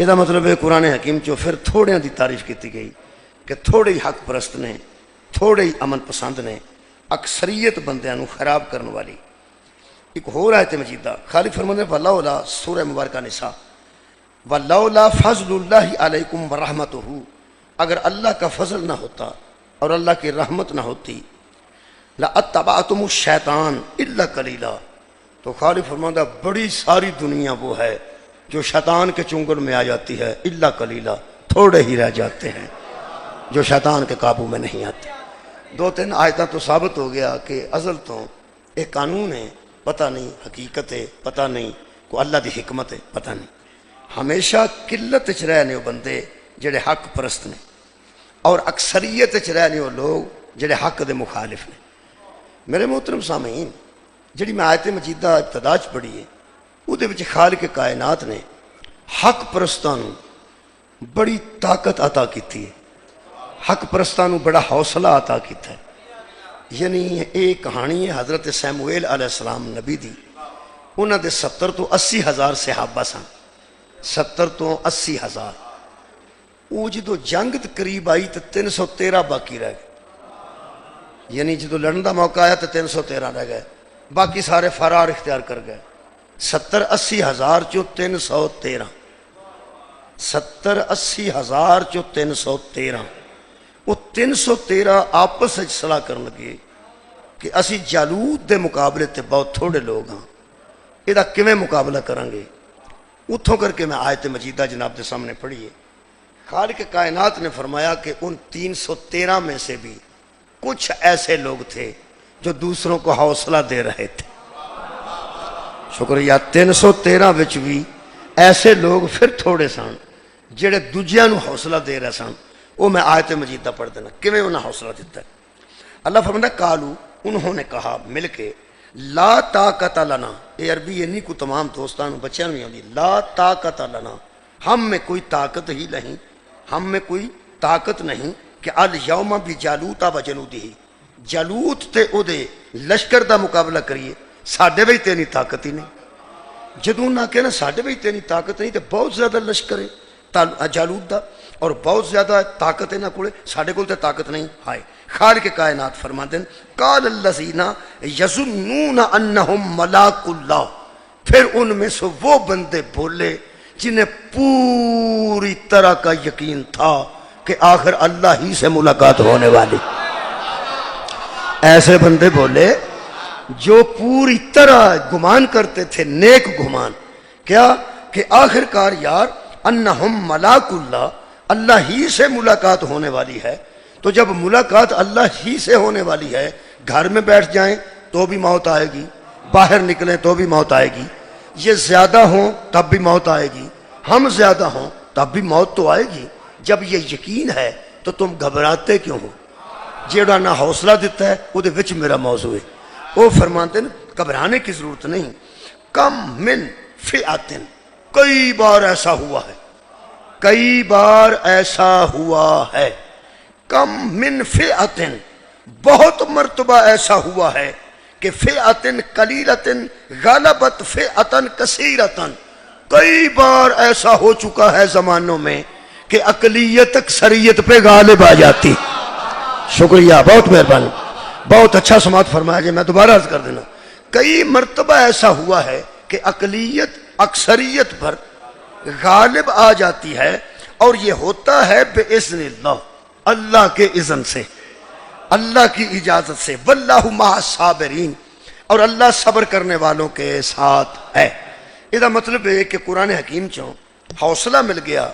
یہ مطلب ہے قرآن حکیم چو پھر تھوڑے دی تعریف کی گئی کہ تھوڑے ہی حق پرست نے، تھوڑے ہی امن پسند نے، اکثریت بندیاں نو خراب کرنے والی۔ ایک ہو آیت مجیدہ خالی فرمانے وَلَوْلَا سورہ مبارکہ نساء وَلَوْلَا فَضْلُ اللَّهِ عَلَيْكُمْ وَرَحْمَتُهُ، اگر اللہ کا فضل نہ ہوتا اور اللہ کی رحمت نہ ہوتی لَأَتَّبَعْتُمُ الشَّيْطَانَ إِلَّا قَلِيلًا، تو خالی فرماندہ بڑی ساری دنیا وہ ہے جو شیطان کے چنگل میں آ جاتی ہے، الا قلیلا، تھوڑے ہی رہ جاتے ہیں جو شیطان کے قابو میں نہیں آتے۔ دو تین آیتاں تو ثابت ہو گیا کہ ازل تو ایک قانون ہے، پتہ نہیں حقیقت ہے، پتہ نہیں کو اللہ دی حکمت ہے، پتہ نہیں۔ ہمیشہ قلت چ رہنے وہ بندے جڑے حق پرست نے، اور اکثریت چ رہنے وہ لوگ جڑے حق دے مخالف نے۔ میرے محترم سامعین، جڑی میں آیت مجیدہ ابتدا چ پڑھی ہے، وہ دے وچ خالق کائنات نے حق پرستان بڑی طاقت عطا کیتی ہے، حق پرستان بڑا حوصلہ عطا کیتا ہے۔ یعنی ایک کہانی ہے حضرت سیمویل علیہ السلام نبی دی، انہاں دے 70 تو 80 ہزار صحابہ سن، 70 تو 80 ہزار۔ وہ جدو جنگ قریب آئی تو 313 باقی رہ گئے، یعنی جدو لڑن دا موقع آیا تو 313 رہ گئے، باقی سارے فرار اختیار کر گئے۔ 70-80 ہزار چو 313، 70-80 ہزار چو 313، وہ 313 آپس میں صلاح کرنے لگے کہ اسی جالوت دے مقابلے تے بہت تھوڑے لوگ ہاں، یہ کیویں مقابلہ کریں گے؟ اتھوں کر کے میں آیت مجیدہ جناب دے سامنے پڑھی ہے۔ خالق کائنات نے فرمایا کہ ان 313 میں سے بھی کچھ ایسے لوگ تھے جو دوسروں کو حوصلہ دے رہے تھے۔ شکریہ۔ 313 وچ بھی ایسے لوگ پھر تھوڑے سن جڑے دوجیاں نو حوصلہ دے رہے سن۔ وہ میں آیت مجیدہ پڑھ دینا کیویں انہاں حوصلہ دیتا ہے۔ اللہ فرماتا ہے قالو، انہوں نے کہا مل کے، لا طاقت لنا، یہ عربی یہ نہیں کو تمام دوستان بچیاں نہیں ہوندی، لا طاقت لنا، ہم میں کوئی طاقت ہی نہیں، ہم میں کوئی طاقت نہیں کہ الیوم بجالوت و جنودہ، جالوت تے او دے لشکر دا مقابلہ کریے، ساڈے وچ تے نہیں طاقت ہی نہیں۔ جدوں نہ کہنا ساڈے وچ تے نہیں طاقت نہیں تے بہت زیادہ لشکر ہے جالوت دا اور بہت زیادہ طاقت ہے نہ کولے، ساڈے کول تے طاقت نہیں۔ ہائے خالق کائنات فرماتے ہیں قال الذین یظنون انہم ملاق اللہ، پھر ان میں سے وہ بندے بولے جنہیں پوری طرح کا یقین تھا کہ آخر اللہ ہی سے ملاقات ہونے والی۔ ایسے بندے بولے جو پوری طرح گمان کرتے تھے، نیک گمان، کیا کہ آخر کار یار انہم ملاق اللہ، اللہ ہی سے ملاقات ہونے والی ہے۔ تو جب ملاقات اللہ ہی سے ہونے والی ہے، گھر میں بیٹھ جائیں تو بھی موت آئے گی، باہر نکلیں تو بھی موت آئے گی، یہ زیادہ ہوں تب بھی موت آئے گی، ہم زیادہ ہوں تب بھی موت تو آئے گی۔ جب یہ یقین ہے تو تم گھبراتے کیوں ہو؟ جیڑا نہ حوصلہ دیتا ہے وہ دے وچ میرا موضوع ہے۔ وہ فرماتے ہیں گھبرانے کی ضرورت نہیں۔ کم من فئاتن، کئی بار ایسا ہوا ہے، کئی بار ایسا ہوا ہے، کم من فئاتن، بہت مرتبہ ایسا ہوا ہے کہ فئاتن قلیلتن غلبت فئاتن کثیرتن، کئی بار ایسا ہو چکا ہے زمانوں میں کہ اقلیت اکثریت پہ غالب آ جاتی۔ شکریہ، بہت مہربانی، بہت اچھا سماعت فرمایا جی، میں دوبارہ عرض کر دینا، کئی مرتبہ ایسا ہوا ہے کہ اقلیت اکثریت پر غالب آ جاتی ہے، اور یہ ہوتا ہے بِإِذْنِ اللہ، اللہ کے اذن سے، اللہ کی اجازت سے، واللہ مع الصابرین، اور اللہ صبر کرنے والوں کے ساتھ ہے۔ یہ مطلب ہے کہ قرآن حکیم چوں حوصلہ مل گیا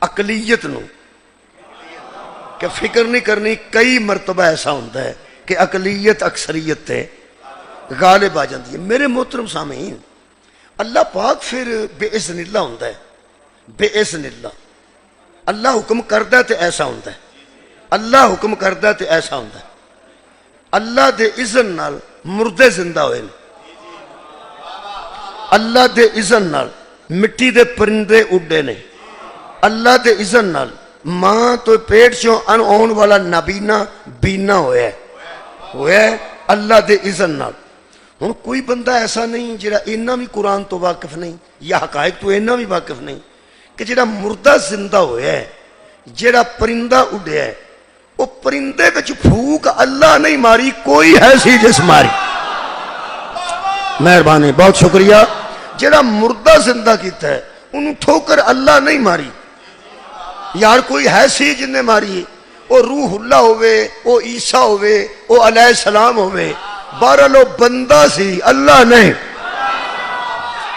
اقلیت نو کہ فکر نہیں کرنی، کئی مرتبہ ایسا ہوتا ہے کہ اقلیت اکثریت تے غالب آ جاتی ہے۔ میرے محترم سامعین، اللہ پاک پھر بے اذن اللہ ہوتا ہے، بے اذن اللہ، اللہ حکم کردہ تے ایسا ہوتا ہے، اللہ حکم کردہ تے ایسا ہوتا ہے۔ اللہ دے اذن نال مردے زندہ ہوئے، اللہ دے اذن نال مٹی دے پرندے اڈے نے، اللہ دے اذن نال ماں تو پیٹ چوں ان آن والا نابینا بینا ہوئے اللہ دے اذن نال۔ ہن کوئی بندہ ایسا نہیں جڑا اینا بھی قرآن تو واقف نہیں یا حقائق تو اینا بھی واقف نہیں کہ جڑا مردہ زندہ ہویا ہے، جڑا پرندہ اڈیا ہے، وہ پرندے وچ پھوک اللہ نہیں ماری، کوئی ہے سی جس ماری. مہربانی، بہت شکریہ. جڑا مردہ زندہ کیتا ہے انہوں ٹھوکر اللہ نہیں ماری، یار کوئی ہے سی جن نے ماری. او روح اللہ ہوئے، او عیسیٰ ہوئے، او علیہ السلام ہوئے، بہرحال وہ بندہ سی، اللہ نہیں.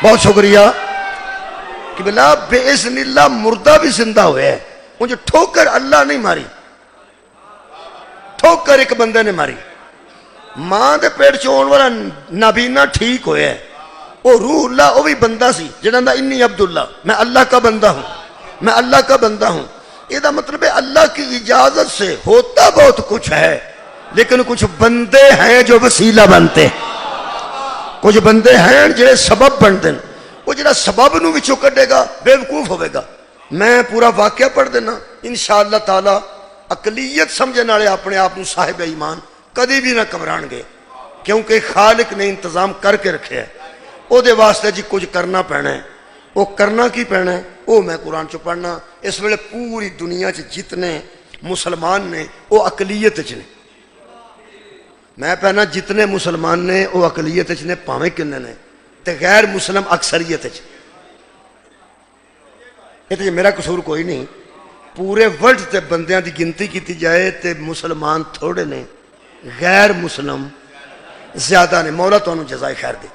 بہت شکریہ کہ بلا بے اذن اللہ مردہ بھی زندہ ہوئے ہے، مجھے ٹھوکر اللہ نہیں ماری، ٹھوکر ایک بندے نے ماری. ماں دے پیٹ چون والا نابینا ٹھیک ہویا ہے، وہ روح اللہ وہ بھی بندہ سی جنہاں دا انی عبداللہ، میں اللہ کا بندہ ہوں، میں اللہ کا بندہ ہوں. یہ دا مطلب ہے اللہ کی اجازت سے ہوتا بہت کچھ ہے، لیکن کچھ بندے ہیں جو وسیلہ بنتے، کچھ بندے ہیں جڑے سبب بنتے ہیں. وہ جڑا سبب نو وچوں کڈے گا بے وقوف ہوئے گا. میں پورا واقعہ پڑھ دینا انشاءاللہ تعالی. اقلیت سمجھنے والے اپنے آپ کو صاحب ایمان کدی بھی نہ گھبران گے، کیونکہ خالق نے انتظام کر کے رکھے ہے. او دے واسطے جی کچھ کرنا پینا ہے. وہ کرنا کی پینا ہے وہ میں قرآن چ پڑھنا. اس ویلے پوری دنیا چ جتنے مسلمان نے وہ اقلیت چ نے. میں پہنا جتنے مسلمان نے وہ اقلیت چ نے، پاویں کنے نے، تے غیر مسلم اکثریت چ. یہ تو میرا قصور کوئی نہیں. پورے ورلڈ تے بندیاں دی گنتی کیتی جائے تے مسلمان تھوڑے نے، غیر مسلم زیادہ نے. مولا تانوں جزائے خیر دے.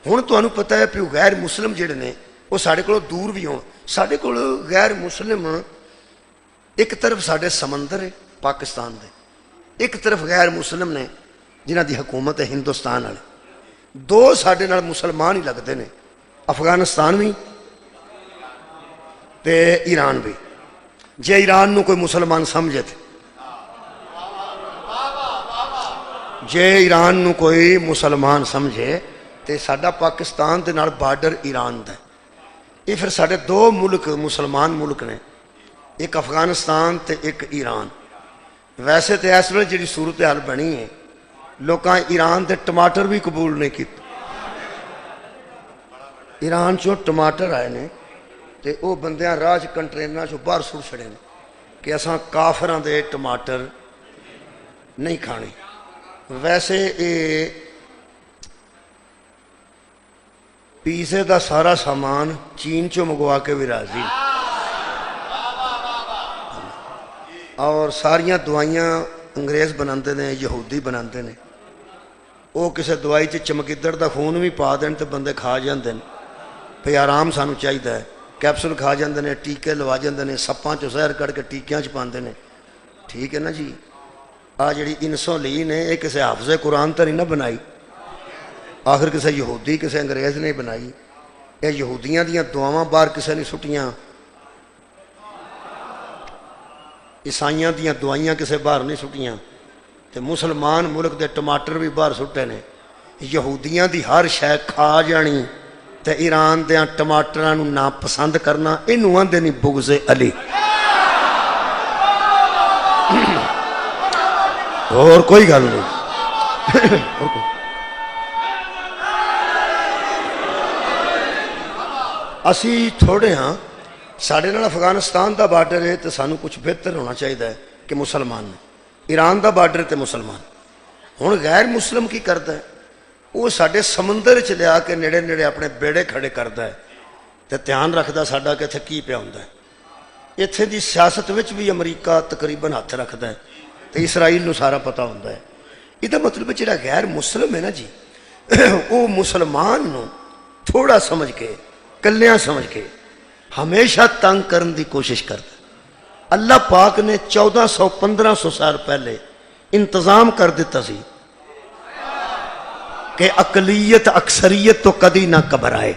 ہن تانوں پتہ ہے کہ غیر مسلم جڑے نے وہ ساڈے کولوں دور بھی ہون. ساڈے کول غیر مسلم ایک طرف ساڈے سمندر ہے پاکستان دے، ایک طرف غیر مسلم نے جنہاں دی حکومت ہے ہندوستان والے. دو ساڈے نال مسلمان ہی لگتے ہیں، افغانستان بھی تے ایران بھی. جے ایران نو کوئی مسلمان سمجھے تھے، جے ایران نو کوئی مسلمان سمجھے تے ساڈا پاکستان دے نال بارڈر ایران دا ہے. یہ پھر ساڈے دو ملک مسلمان ملک نے، ایک افغانستان تے ایک ایران. ویسے تے اس ویلے جڑی صورتحال بنی ہے، لوکاں ایران دے ٹماٹر بھی قبول نہیں کیتے. ایران چوں ٹماٹر آئے نے تے او بندیاں راج کنٹرینراں چوں باہر سٹ چھڑے نے کہ اساں کافراں دے ٹماٹر نہیں کھانے. ویسے اے پیزے دا سارا سامان چین چوں منگوا کے بھی راضی، اور ساریاں دوائیاں انگریز بناندے نے، یہودی بناندے نے. وہ کسے دوائی چ چمگدڑ دا خون بھی پا دین تے بندے کھا جاندے نے. بھئی آرام سانو چاہیدا ہے. کیپسول کھا جاندے نے، ٹیکے لوا جاندے نے، سپاں چوں زہر کڑ کے ٹیکیاں چ پاندے نے. ٹھیک ہے نا جی. آ جڑی انسولین ہے یہ کسے حافظ قرآن تو نہیں نہ بنائی، آخر کسے یہودی کسے انگریز نے بنائی. یہ یہودیاں دیاں دعاواں باہر کسے نہیں سٹیاں، عیسائیاں دیاں دعائیاں کسے باہر نہیں سٹیاں. تے مسلمان ملک دے ٹماٹر بھی باہر سٹے نے. یہودیاں دی ہر شے کھا جانی تے ایران دیاں ٹماٹراں نو نا پسند کرنا، اینوں آندے نہیں بغض علی. اور کوئی گل نہیں. اسی تھوڑے ہاں، ساڈے نال افغانستان دا بارڈر ہے تو سانو کچھ بہتر ہونا چاہیے کہ مسلمان نے. ایران دا بارڈر تے مسلمان. ہن غیر مسلم کی کرتا ہے؟ وہ ساڈے سمندر چ لیا کے نیڑے نیڑے اپنے بیڑے کھڑے کرتا ہے تے دھیان رکھدا ساڈا کہ اتھے کی پیا ہوندا ہے. اتھے دی سیاست وچ بھی امریکہ تقریباً ہاتھ رکھدا ہے تے اسرائیل نو سارا پتہ ہوندا ہے. یہ مطلب جڑا غیر مسلم ہے نا جی، وہ مسلمان نو تھوڑا سمجھ کے، کلیاں سمجھ کے ہمیشہ تنگ کرن دی کوشش کرتا. اللہ پاک نے 1400-1500 سال پہلے انتظام کر دیتا سی کہ اقلیت اکثریت تو کدی نہ گھبرائے.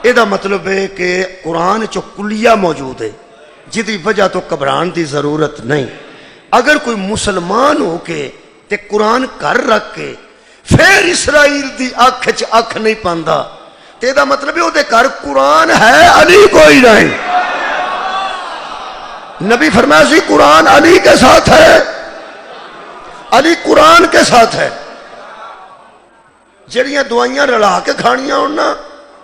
یہ مطلب ہے کہ قرآن چو کلیہ موجود ہے جدی وجہ تو گھبران دی ضرورت نہیں. اگر کوئی مسلمان ہو کے تے قرآن کر رکھ کے پھر اسرائیل دی اکھ چ اکھ نہیں پاندا تے دا مطلب ہے وہ دے گھر قرآن ہے، علی کوئی نہیں. نبی فرمایا سی قرآن علی کے ساتھ ہے، علی قرآن کے ساتھ ہے. جڑیاں دوائیاں رلا کے کھانیاں ہونا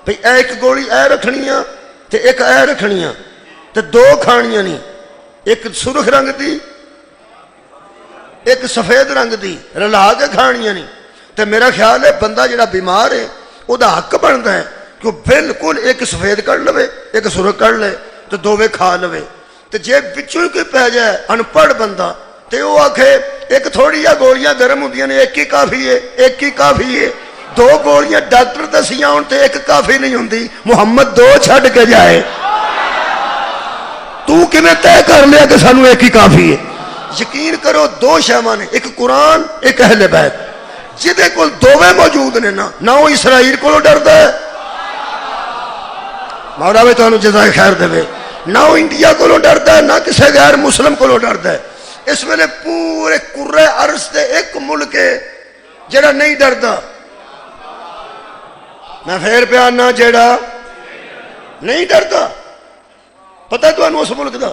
بھئی ایک گولی اے رکھنیاں تے ایک اے رکھنیاں، تو دو کھانیاں نہیں، ایک سرخ رنگ دی ایک سفید رنگ دی، رلا کے کھانیاں نہیں۔ تو میرا خیال ہے بندہ جڑا بیمار ہے وہ حق بنتا ہے کہ وہ بالکل ایک سفید کر لے ایک سرخ کر لے تو دوویں کھا لے۔ تو جے پچھوں ہی کوئی پی جائے ان پڑھ بندہ تو وہ آکھے ایک تھوڑی جہی گولیاں گرم ہوندیاں نے، ایک ہی کافی ہے، ایک ہی کافی ہے۔ دو گولیاں ڈاکٹر دسیاں ہون تے ایک کافی نہیں ہوندی، محمد دو چھڈ کے جائے۔ تو کیویں طے کر لیا کہ سانو ایک ہی کافی ہے؟ یقین کرو دو شیواں نے، ایک قرآن ایک اہل بیت، جہدے کول دوویں موجود نے نہ وہ اسرائیل کولوں ڈردا ہے، مولا بھی تانوں جزائے خیر دے، نہ وہ انڈیا کولوں ڈردا ہے، نہ کسی غیر مسلم کولوں ڈردا ہے۔ اس ویلے پورے کرے ارض تے ایک ملک ہے جڑا نہیں ڈردا، میں پھر پیانا جڑا نہیں ڈردا۔ پتہ تانوں اس ملک دا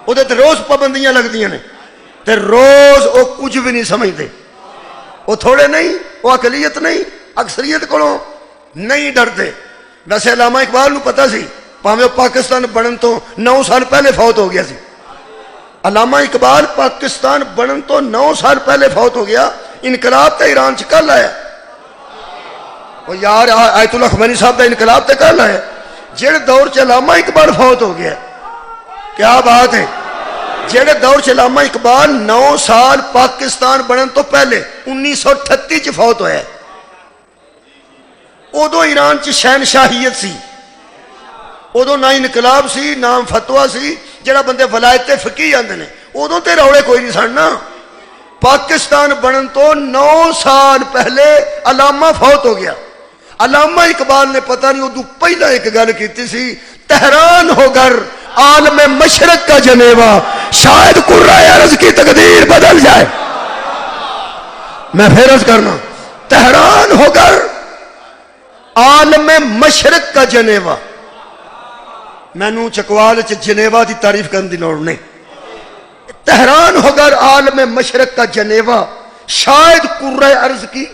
وہ تے روز پابندیاں لگدیاں نے تے روز وہ کچھ بھی نہیں سمجھتے، وہ تھوڑے نہیں، وہ اقلیت نہیں، اکثریت کولوں نہیں ڈرتے۔ ویسے علامہ اقبال نو پتہ سی، پاویں پاکستان بنن تو 9 سال پہلے فوت ہو گیا سی۔ علامہ اقبال پاکستان بنن تو 9 سال پہلے فوت ہو گیا، انقلاب تے ایران چ کل آیا۔ وہ یار آیت اللہ خمینی صاحب دا انقلاب تے کل آیا، جڑے دور چ علامہ اقبال فوت ہو گیا۔ کیا بات ہے، جڑے دور چ علامہ اقبال 9 سال پاکستان بنن تو پہلے 1938 چ فوت ہویا ہے، ادو ایران چ شہنشاہیت سی، ادو نہ انقلاب سی نہ فتوا سی جڑا بندے ولایت فقیہ آندے نے، ادو تے روڑے کوئی نہیں سن نا۔ پاکستان بنن تو 9 سال پہلے علامہ فوت ہو گیا۔ علامہ اقبال نے پتہ نہیں ادو پہلا ایک گل کیتی سی، تہران ہو گر عالم مشرق کا جنیوا، شاید قرہ ارض کی تقدیر بدل جائے۔ میں پھر عرض کرنا، تہران ہو گر عالم مشرق کا جنیوا۔ مینوں چکوال جنیوا دی تعریف کرنے دی لوڑ نہیں، تہران ہو گر عالم مشرق کا جنیوا، شاید قرہ ارض کی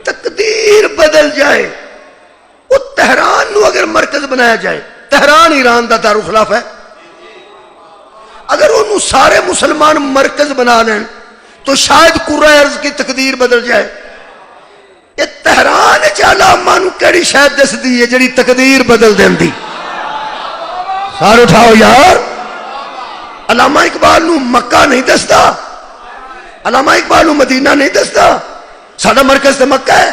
تقدیر بدل جائے۔ وہ تہران نو اگر مرکز بنایا جائے، تہران ایران دا دارالخلاف ہے، اگر انہوں سارے مسلمان مرکز بنا لیں تو شاید قرہ ارض کی تقدیر بدل جائے۔ یہ تہران علامہ نو کیڑی شاید دس دی ہے جڑی تقدیر بدل دین دی؟ سار اٹھاؤ یار، علامہ اقبال نو مکہ نہیں دستا، علامہ اقبال نو مدینہ نہیں دستا، ساڈا مرکز تے مکہ ہے۔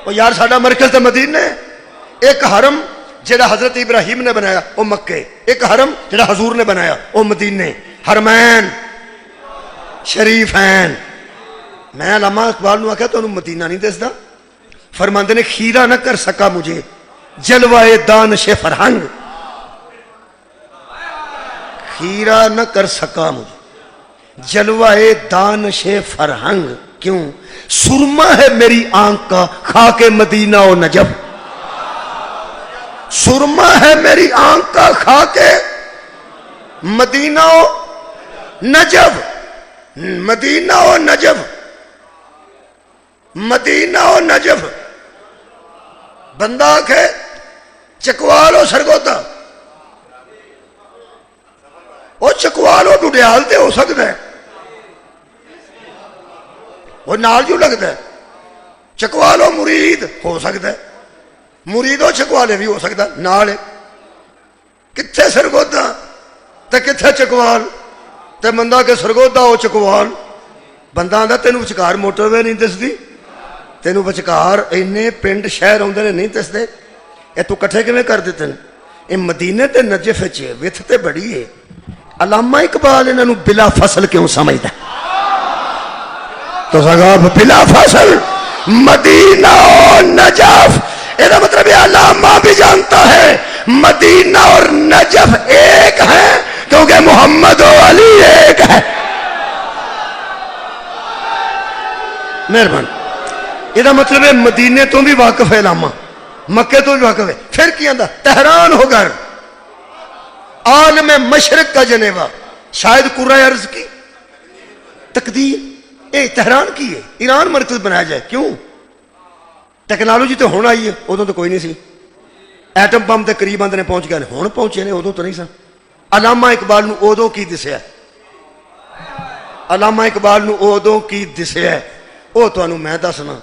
وہ یار ساڈا مرکز تے مدینہ ہے۔ ایک حرم جڑا حضرت ابراہیم نے بنایا وہ مکے، ایک حرم جڑا حضور نے بنایا وہ مدینے، حرمین شریفین۔ میں علامہ اقبال نو آکھیا تو مدینہ نہیں دسدا؟ فرماندے نے خیرہ نہ کر سکا مجھے جلوائے دانش فرہنگ، خیرہ نہ کر سکا مجھے جلوائے دانش فرہنگ، کیوں؟ سرما ہے میری آنکھ کا خاک مدینہ و نجف، سرما ہے میری آنکھ کا خاک مدینہ و نجف، مدینہ و نجف، مدینہ و نجف۔ بندہ آکھے چکوال و سرگودا، وہ چکوال و ڈڈیال تے ہو سکتا ہے، وہ نال جو لگتا ہے، چکوال و مرید ہو سکتا ہے، مرید و چکوالے بھی ہو سکتا ہے نال۔ کتھے سرگودا تے کتھے چکوال؟ تے بندہ کہ سرگودا ہو چکوال، بندہ آندا تینوں وچکار موٹر وے نہیں دسدی، تینوں وچکار اینے پنڈ شہر ہوندے نے نہیں دسدے، اے تو کٹھے کیویں کر دتے نے؟ اے مدینے تے نجف وچ وتھ تے بڑی ہے۔ علامہ اقبال انہاں نوں بلا فصل کیوں سمجھدا ہے؟ تو سگاب بلا فصل مدینہ و نجف، یہ مطلب ہے علامہ بھی جانتا ہے مدینہ اور نجف ایک ہے، کیونکہ محمد و علی ایک ہے۔ مہربان، یہ مطلب ہے مدینے تو بھی واقف ہے علامہ، مکے تو بھی واقف ہے۔ پھر کی آندا تہران ہو گر عالم مشرق کا جنیوا، شاید قرہ ارض کی تقدیر۔ اے تہران کی ہے، ایران مرکز بنایا جائے، کیوں؟ ٹیکنالوجی تو ہونا ہی ہے، ادھر تو کوئی نہیں سی، ایٹم بم کے قریب آدھے پہنچ گئے ہوں پہنچے نے ادو تو نہیں سن علامہ اقبال نو ادو کی دسیا علامہ اقبال نو ادو کی دسیا وہ تمہیں میں دسنا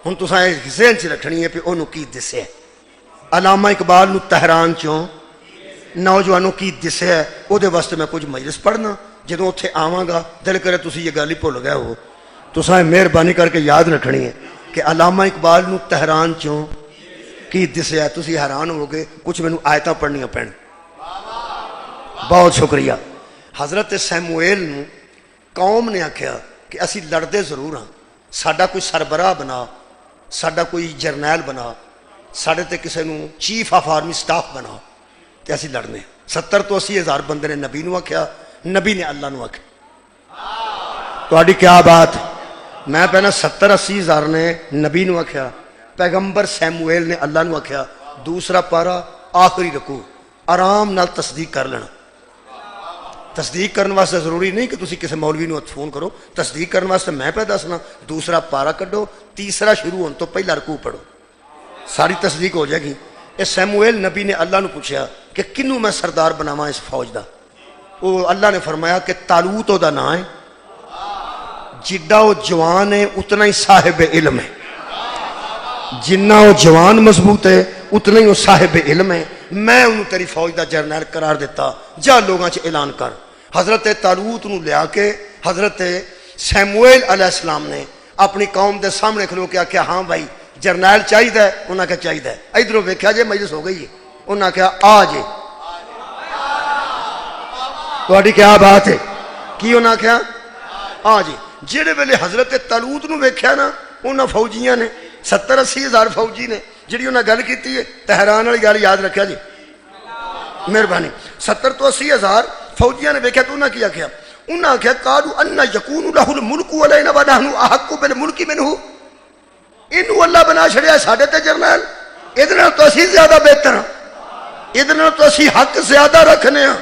ہوں تو ذہن چ رکھنی ہے کہ انہوں کی دسیا علامہ اقبال نو تہران چوں نوجوانوں کی دسیا وہ واسطے میں کچھ مجلس پڑھنا جدوں اتنے آواں گا دل کرے تسی یہ گل ہی بھول گئے ہو تو مہربانی کر کے یاد رکھنی ہے کہ علامہ اقبال نو تہران چوں کی دسیا تسی حیران ہو گے کچھ مینوں آیتاں پڑھنیاں پین بہت شکریہ حضرت سیموئیل نو قوم نے آکھیا کہ اسی لڑدے ضرور ہاں ساڈا کوئی سربراہ بنا ساڈا کوئی جرنیل بنا ساڈے تے کسے نو چیف آف آرمی سٹاف بنا تے اسی لڑنے 70 تو 80 ہزار بندے نے نبی نو آکھیا نبی نے اللہ نو آکھیا تہاڈی کیا بات میں پہنا 70-80 ہزار نے نبی نو آکھیا پیغمبر سیموئیل نے اللہ نو آکھیا دوسرا پارا آخری رکوع آرام نال تصدیق کر لینا تصدیق کرنے واسطے ضروری نہیں کہ تسی کسی مولوی نو فون کرو تصدیق کرنے واسطے میں پہ دسنا دوسرا پارا کڈو تیسرا شروع ہونے تو پہلا رکوع پڑھو ساری تصدیق ہو جائے گی یہ سیموئیل نبی نے اللہ نو پوچھا کہ کنوں میں سردار بناواں اس فوج دا وہ اللہ نے فرمایا کہ طالوت دا نام ہے جڈا وہ جوان ہے اتنا ہی صاحب علم ہے جنہ وہ جوان مضبوط ہے اتنا ہی وہ صاحب علم ہے میں انہوں تیری فوج دا جرنیل قرار دیتا جا لوگاں چ اعلان کر حضرت طالوت نو لیا کے حضرت سیموئیل علیہ السلام نے اپنی قوم دے سامنے کھلو کے آکھیا ہاں بھائی جرنیل چاہیے انہوں نے کہا چاہیے ادھروں ویکھیا جے مجلس ہو گئی ہے انہوں نے کہا آ جے تہاڈی کیا بات ہے کی انہوں نے کہا آ جے جہے ویلے حضرت طالوت نو ویکھیا نا انہاں فوجیاں نے 70-80 ہزار فوجی نے جڑی انہاں گل کیتی ہے تہران والی گل یاد رکھیا جی مہربانی 70 تو 80 ہزار فوجیاں نے ویکھیا تو انہاں کی آکھیا انہاں آکھیا قالوا ان یکون له الملک علینا ونحن احق بالملک منه اینو اللہ بنا چھڑیا ساڈے تے جرنیل ادھے نال تو اسی زیادہ بہتر ہاں ادھے نال تو اسی حق زیادہ رکھنے ہاں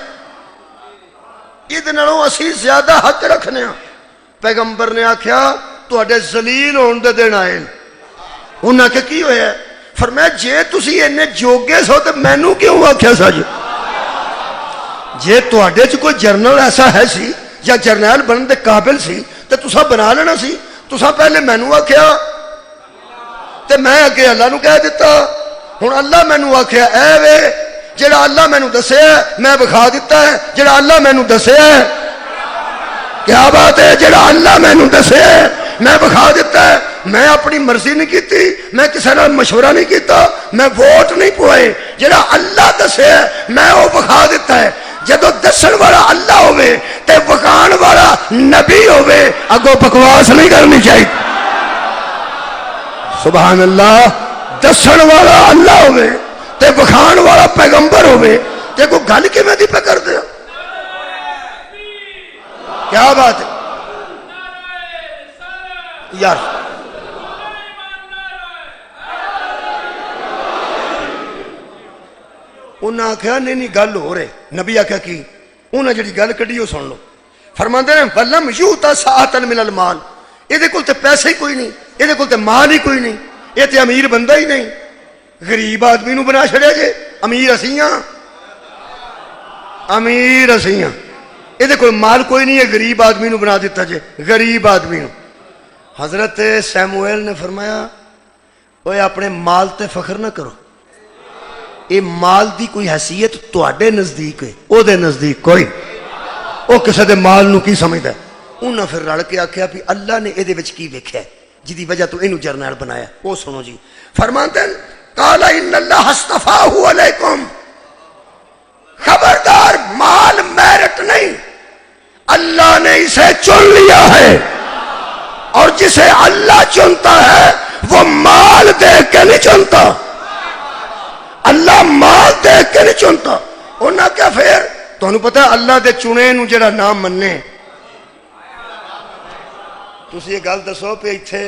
ادھے نالوں اسی زیادہ حق رکھنے ہاں پیغمبر نے آکھیا تواڈے ذلیل ہون دے دن آئے انہاں کہ کی ہویا ہے فرمایا جے تسی اینے جوگے سو تے مینوں کیوں آکھیا سج جے تواڈے چ کوئی جرنل ایسا ہے سی یا جرنیل بنن دے قابل سی تے تساں بنا لینا سی تساں پہلے مینوں آکھیا تے میں اگے اللہ نو کہہ دیتا ہن اللہ مینوں آکھیا اے وے جڑا اللہ مینوں دسیا میں بکھا دیتا ہے جڑا اللہ مینوں دسیا کیا بات ہے جڑا اللہ مینوں دسیا میں بکھا دیتا ہے میں اپنی مرضی نہیں کیتی میں کسی نال مشورہ نہیں کیتا میں ووٹ نہیں پوائے جڑا اللہ دسیا میں وہ بکھا دیتا ہے جدو دسن والا اللہ ہوئے تے بکان والا نبی ہوئے اگو بکواس نہیں کرنی چاہیے سبحان اللہ دسن والا اللہ ہوئے تے بکھان والا پیغمبر ہوئے تے کو گل کے میں دی پہ کر دیا کیا بات ہے یار انہاں آکھیا نہیں گل ہو رہے نبی آکھیا کی انہاں جڑی گل کڈی ہو سن لو فرماندے نے ولم یوتا ساعتن من المال یہ کول تے پیسے ہی کوئی نہیں یہ کول تے مال ہی کوئی نہیں یہ تے امیر بندہ ہی نہیں غریب آدمی نو بنا چھڑیا جے امیر اسیاں امیر اسیاں یہ کوئی مال کوئی نہیں ہے غریب آدمی نو بنا دیتا جے غریب آدمی نو حضرت سیموئیل نے فرمایا اوے اپنے مال تے فخر نہ کرو یہ مال دی کوئی حیثیت تواڈے نزدیک ہے او دے نزدیک کوئی او کسے دے مال نو کی سمجھدا ہے انہاں پھر رل کے آکھیا بھی اللہ نے اے دے وچ کی ویکھیا ہے جدی وجہ تو اینو جرنیل بنایا او سنو جی فرماتے ہیں قال ان اللہ اصطفاہ علیکم خبردار مال میرٹ نہیں اللہ نے اسے چن لیا ہے اور جسے اللہ چنتا ہے وہ مال دیکھ کے نہیں چنتا اللہ مال دیکھ کے نہیں چنتا انہاں کیا پھر تو انہوں پتا ہے اللہ دے چنے نو جڑا نام مننے تسی یہ گل دسو پہ ایتھے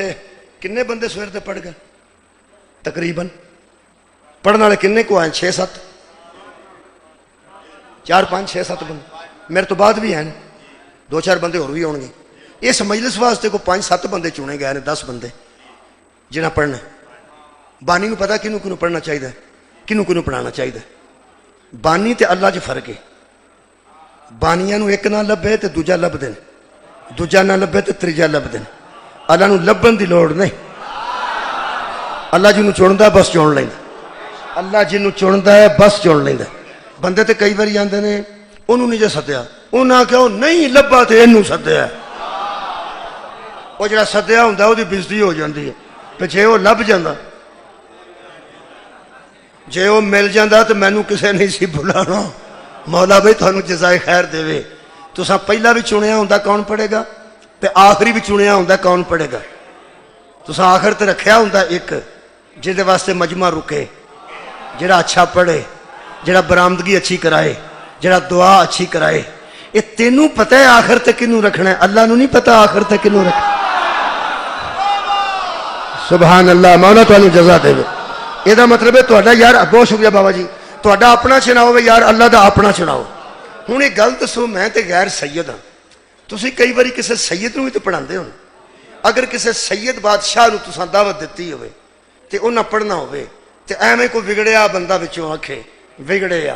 کنے بندے سویر تے پڑھ گئے تقریباً پڑھنے والے کنے کو آئے 6-7 4-5-6-7 بندے میرے تو بعد بھی ہیں 2-4 بندے اور بھی ہون گے اس مجلس واسطے کو 5-7 بندے چنے گئے 10 بندے جنہاں پڑھنا بانی نو پتا کنوں کنوں پڑھنا چاہیے کنوں کنوں پڑھانا چاہیے؟ بانی تے اللہ چ فرق ہے. بانیاں نو ایک نہ لبے تے دوجا لب دین، دوجا نہ لبے تے تیجا لب دین. اللہ نو لبن دی لوڑ نہیں. اللہ جنوں چندا بس چن لیندا. اللہ جنوں چندا ہے بس چن لیندا. بندے تے کئی واری آندے نے انہوں نہیں جے سدیا، انہاں کہ وہ نہیں لبا تے اینوں سدیا. وہ جڑا سدیا ہوندا او دی بےزتی ہو جاندی ہے. تے جے وہ لب جاندا، جے وہ مل جاندا تے مینوں کسے نہیں سی بلانا. مولا بھائی تھانوں جزائے خیر دے. تساں پہلا بھی چنیا ہوندا کون پڑھے گا تے آخری بھی چنیا ہوندا کون پڑھے گا؟ تساں آخر تے رکھیا ہوندا ایک جہدے واسطے مجمع رکے، جڑا اچھا پڑھے، جڑا برآمدگی اچھی کرائے، جڑا دعا اچھی کرائے. یہ تینوں پتہ ہے آخر تے کنوں رکھنا ہے، اللہ نو نہیں پتہ آخر تے کنوں رکھنا. سبحان اللہ. مولا تانوں جزا دے. یہ مطلب ہے تہاڈا یار بہت شکریہ بابا جی، تہاڈا اپنا چناؤ یار اللہ دا اپنا چناؤ. ہوں یہ گل دسو، میں تے غیر سید ہاں. تسی کئی باری کسی سید نو بھی تو پڑھاندے ہو. اگر کسی سید بادشاہ نو تساں دعوت دیتی ہوئے تے انہاں پڑھنا ہوئے تے ایویں کوئی بگڑیا بندہ وچوں آکھے بگڑیا،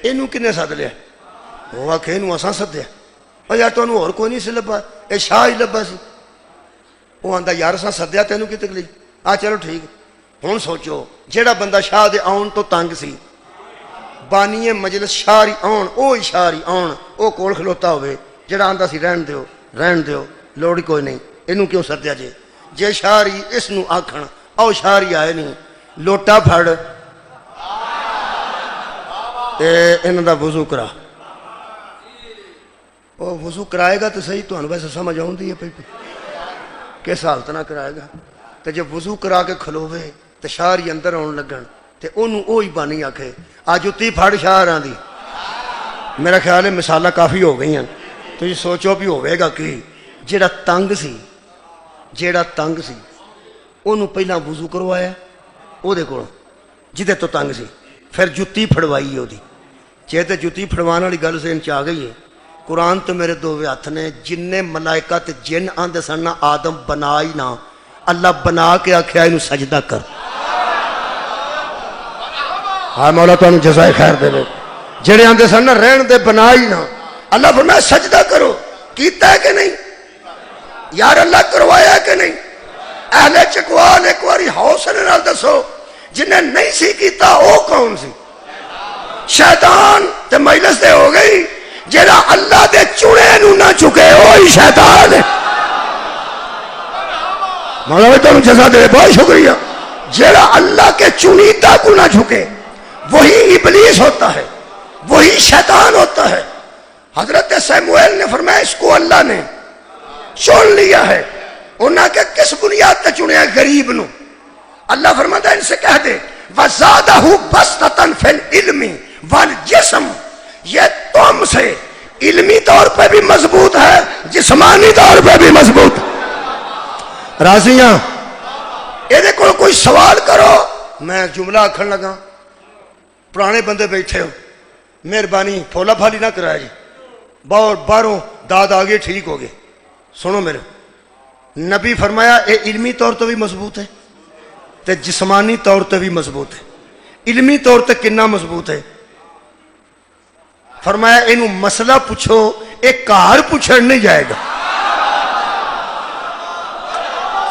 اینوں کنے سد لیا؟ وہ آکھے اینوں اساں سدیا. او یار تانوں ہور کوئی نہیں سی لبا، اے شاہ ہی لبا سی. وہ آندا یار اساں سدیا تینوں کی تکلیف؟ چلو ٹھیک. ہن سوچو جیڑا بندہ شاہ دے آن تو تنگ سی، بانی مجلس شاہری آن، او ہی شاہری آن، او کول کھلوتا ہوئے، جیڑا آندا سی رہن دیو رہن دیو، لوڑ کوئی نہیں، اینوں کیوں سدیا جے؟ جے شاہری اس نو آکھن او شاہری آئے نہیں، لوٹا پھڑ انہاں دا وضو کرا. او وضو کرائے گا تو صحیح، تہانوں ویسے سمجھ آؤندی ہے پئی کس حالت نہ کرائے گا. تے جے وضو کرا کے کھلوے تے شاہری اندر آن لگن تے انہوں اوہی بانی آکھے آ جتی پھڑ شاہراں دی. میرا خیال ہے مثالہ کافی ہو گئی ہیں. تو یہ سوچو بھی ہوئے گا کہ جیڑا تنگ سی انہوں پہلا وضو کروایا او دے کول جدے تو تنگ سی، پھر جتی پھڑوائی ہے. جے تے جتی پھڑوان والی گل ذہن چ آ گئی ہے، قرآن تو میرے دو ہاتھ نے. جن ملائکہ تے جن آندے سن نہ آدم بنا ہی نہ، اللہ بنا کے آکھیا اینوں سجدہ کر. ہاں مولا تانوں جزائے خیر دے. جڑے آندے سن نہ رہن دے بنا ہی نہ، اللہ فرمایا سجدہ کرو. کیتا ہے کہ نہیں یار؟ اللہ کروایا ہے کہ نہیں؟ اہل چکوال ایک باری حوصلے نال دسو جنہیں نہیں سی کیتا او کون سی؟ شیطان. تے مجلس دے ہو گئی جیڑا اللہ دے چنے نو نہ چکے وہی شیطان ہے. مولا تانوں جزا دے. بہت شکریہ. جیڑا اللہ کے چنیدہ کو نہ جھکے وہی ابلیس ہوتا ہے، وہی شیطان ہوتا ہے. حضرت سیموئیل نے فرمایا اس کو اللہ نے چن لیا ہے. انہاں کہ کس بنیاد تے چنیا؟ غریب نو. اللہ فرماتا ہے ان سے کہہ دے وَزَادَهُ بَسْطَةً فِي الْعِلْمِ وَالْجِسْمِ، یہ تم سے علمی طور پہ بھی مضبوط ہے، جسمانی طور پہ بھی مضبوط ہے. راضیاں یہ کوئی سوال کرو. میں جملہ آکھن لگا، پرانے بندے بیٹھے ہو، مہربانی پھولا پھالی نہ کرایا جی، باہروں داد آ گئے ٹھیک ہو گئے. سنو میرے نبی فرمایا اے علمی طور تو بھی مضبوط ہے تے جسمانی طور تے بھی مضبوط ہے. علمی طور تے کنا مضبوط ہے؟ فرمایا اینو مسئلہ پوچھو، ایک کار پوچھن نہیں جائے گا.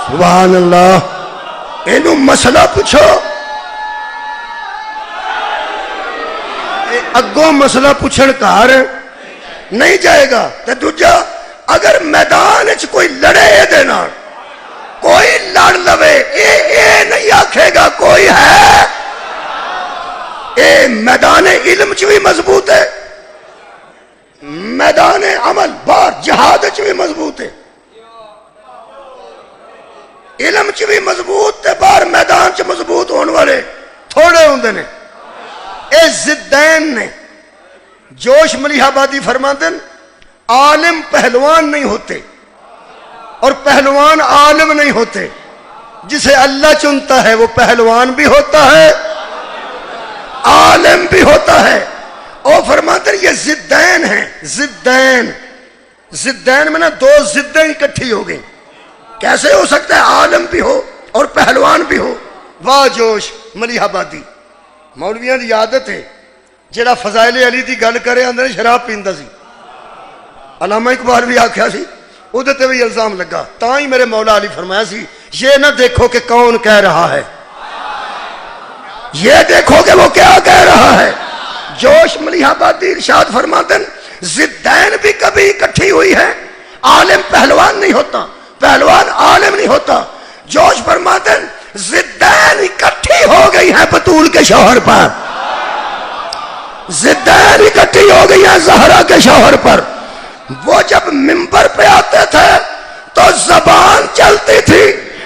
سبحان اللہ. اینو مسئلہ پوچھو، اگوں مسئلہ پوچھن کار نہیں جائے گا. تے دوجا اگر میدان وچ کوئی لڑے دے نال، کوئی لڑ لوے، اے نہیں آکھے گا کوئی ہے. اے میدان علم چ بھی مضبوط ہے، میدان عمل باہر جہاد چ بھی مضبوط ہے. علم چ بھی مضبوط تے باہر میدان چ مضبوط ہونے والے تھوڑے ہوندے نے. اے ضدین نے. جوش ملیح آبادی فرماتے ہیں عالم پہلوان نہیں ہوتے اور پہلوان عالم نہیں ہوتے. جسے اللہ چنتا ہے وہ پہلوان بھی ہوتا ہے عالم بھی ہوتا ہے. اور فرماتے ہیں یہ ضدین ہیں. ضدین میں نا دو ضدیں اکٹھی ہو گئی. کیسے ہو سکتا ہے عالم بھی ہو اور پہلوان بھی ہو؟ واہ جوش ملیح آبادی مولویاں دی عادت ہے جڑا فضائل علی دی گل کرے اندر شراب پیندا سی علامہ اقبال بھی آکھیا سی ادھر تے بھی الزام لگا تاں ہی میرے مولا علی فرمایا سی یہ نہ دیکھو کہ کون کہہ رہا ہے یہ دیکھو کہ وہ کیا کہہ رہا ہے جوش ملیح آبادی ارشاد فرماتے ہیں ضدین بھی کبھی اکٹھی ہوئی ہے عالم پہلوان نہیں ہوتا پہلوان عالم نہیں ہوتا جوش فرماتے ہیں ضدین اکٹھی ہو گئی ہیں بطول کے شوہر پر ضدین اکٹھی ہو گئی ہیں زہرا کے شوہر پر وہ جب منبر پہ آتے تھے تو زبان چلتی تھی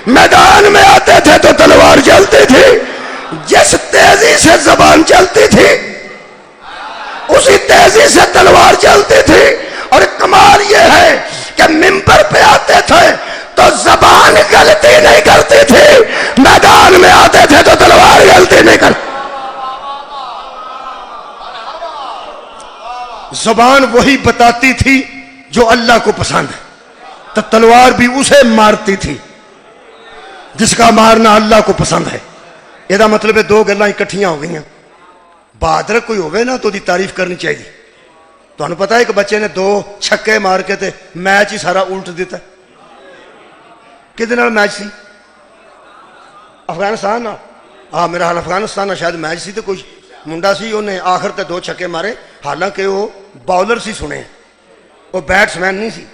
میدان میں آتے تھے تو تلوار چلتی تھی جس تیزی سے زبان چلتی تھی اسی تیزی سے تلوار چلتی تھی اور کمال یہ ہے کہ منبر پہ آتے تھے تو زبان غلطی نہیں کرتی تھی میدان میں آتے تھے تو تلوار غلطی نہیں کرتی زبان وہی بتاتی تھی جو اللہ کو پسند ہے تو تلوار بھی اسے مارتی تھی جس کا مارنا اللہ کو پسند ہے یہ مطلب ہے دو گلاں اکٹھیاں ہو گئی ہیں بہادر کوئی ہوئے نا تو دی تعریف کرنی چاہیے تو انہوں پتا ہے کہ بچے نے 2 چھکے مار کے تے میچ ہی سارا الٹ دیتا ہے کدے نال میچ سی افغانستان ہاں میرا حال افغانستان شاید میچ سی تو کوئی منڈا سی انہیں آخر تے 2 چھکے مارے حالانکہ وہ باؤلر سی سنے وہ بیٹسمین نہیں سی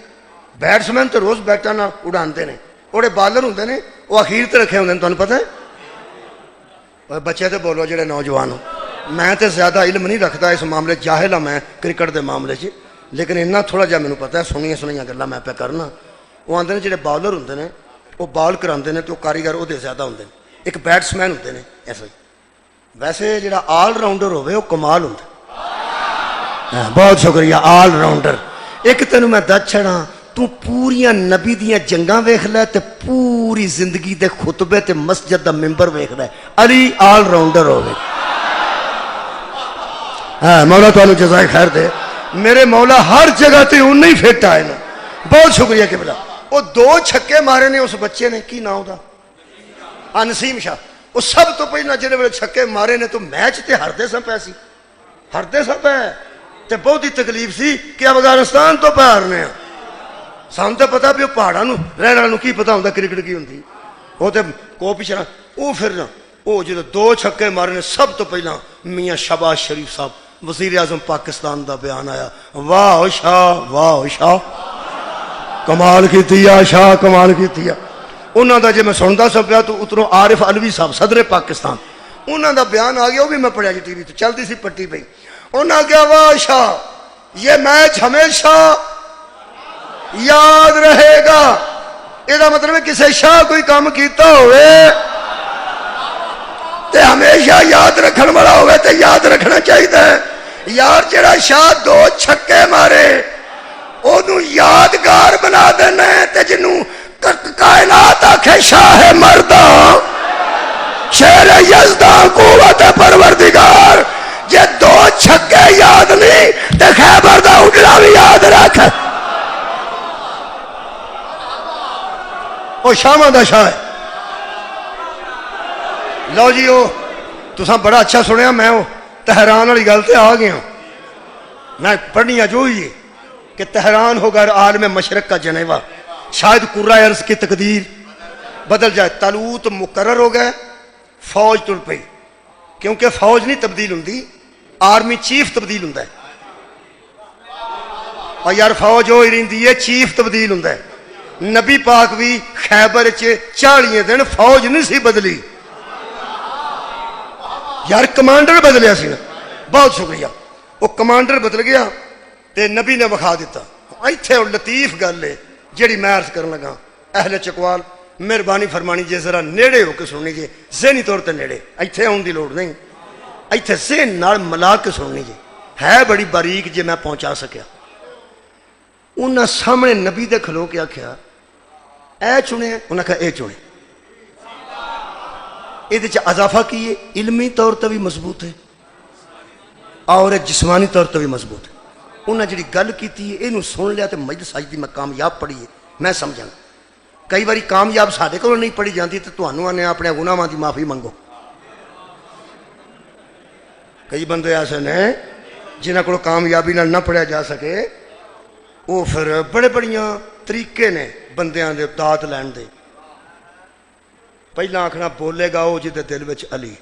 بیٹسمین تو روز بیٹا نہ اڑاندے نے اوڑے بالر ہوندے نے وہ اخیر تے رکھے ہوندے نے تانوں پتہ ہے بچے تے بولو جڑے نوجوان ہو میں تے زیادہ علم نہیں رکھتا اس معاملے جاہل ہاں میں کرکٹ دے معاملے چ لیکن اتنا تھوڑا جا مینوں پتہ ہے سنیاں گلاں میں پہ کرنا وہ آندے نے جڑے باؤلر ہوندے نے وہ بال کراندے نے تو کاریگر وہ زیادہ ہوندے نے ایک بیٹسمین ہوندے نے ایسا ویسے جڑا آل راؤنڈر ہوئے وہ کمال ہوندا بہت شکریہ آل راؤنڈر ایک تینوں میں دس چھڑا تو پوریاں نبی دیاں جنگاں ویکھ لے تے پوری زندگی دے خطبے تے مسجد دا ممبر ویکھ لے علی آل راؤنڈر ہوئے مولا تو جزائے خیر دے میرے مولا ہر جگہ تے انہیں ہی فٹ آئے نا بہت شکریہ قبلہ وہ 2 چھکے مارے نے اس بچے نے کی نام دا نسیم شاہ وہ سب تو پہلے جڑے ویلے چھکے مارے نے تو میچ تے ہردے سا پے سی ہردے سا پے تے بہت ہی تکلیف سی کہ افغانستان تو پہ ہارنے ہیں سان تے پتا بھی وہ پہاڑاں نو رہن والوں کی پتا ہوندا کرکٹ کی ہوندی وہ تے کو پیچھے وہ پھر نا وہ جدو 2 چھکے مارے نے سب تو پہلا میاں شہباز شریف صاحب وزیر اعظم پاکستان دا بیان آیا واہ شاہ کمال کیتی ہے شاہ کمال کیتی ہے انہاں دا جے میں سندا سا پیا تو اتروں عارف علوی صاحب صدر پاکستان انہاں دا بیان آ گیا وہ بھی میں پڑھیا جی ٹی وی تے چلدی سی پٹی پئی انہاں کہا واہ شاہ یہ میچ ہمیشہ یاد رہے گا یہ مطلب ہے کسی شاہ کوئی کام کیتا ہوئے تے ہمیشہ یاد رکھن والا ہوئے تے یاد رکھنا چاہیے یار جڑا شاہ 2 چھکے مارے انہوں یادگار بنا دینا تے جنوں کائنات آکھے شاہ مرداں شیر یزداں قوت پروردگار جے 2 چھکے یاد نہیں تے خیبر دا اڈلا بھی یاد رکھ وہ شاہ دا شاہ ہے لو جی وہ تساں بڑا اچھا سنیا میں وہ تہران والی گل تے آ گیا میں پڑھنی جو ہی کہ تہران ہوگا عالم مشرق کا جنیوا شاید قرۂ ارض کی تقدیر بدل جائے طالوت مقرر ہو گئے فوج تر پئی کیونکہ فوج نہیں تبدیل ہوندی آرمی چیف تبدیل ہوندا ہے اور یار فوج ہو ہی رہندی ہے چیف تبدیل ہوندا ہے نبی پاک بھی خیبر 40 دن فوج نہیں سی بدلی یار کمانڈر بدلیا سی نا بہت شکریہ وہ کمانڈر بدل گیا تے نبی نے وکھا دیتا ایتھے اور لطیف گل ہے جیڑی میں عرض کرن لگا اہل چکوال مہربانی فرمانی جے ذرا نیڑے ہو کے سننی جے ذہنی طور تے نیڑے ایتھے آن دی لوڑ نہیں ایتھے ذہن نال ملا کے سننی جے ہے بڑی باریک جے میں پہنچا سکیا انہاں سامنے نبی دے کھلو کے آکھیا اے چنے انہاں کہا اے چنے یہ اضافہ کیے علمی طور تے بھی مضبوط ہے اور جسمانی طور تے بھی مضبوط ہے انہاں جڑی گل کیتی ہے اینو سن لیا تے مجلس اج دی میں کامیاب پڑھی ہے میں سمجھا کئی باری کامیاب ساڈے کولوں نہیں پڑھی جاندی تے تانوں نے اپنے گناہاں دی معافی منگو کئی بندے ایسے نے جنہاں کو کامیابی نال نہ پڑھیا جا سکے، وہ پھر بڑے بڑیاں طریقے نے بندیاں دے داد لین دے. پہلا آکھنا بولے گا وہ جدے دل وچ علی،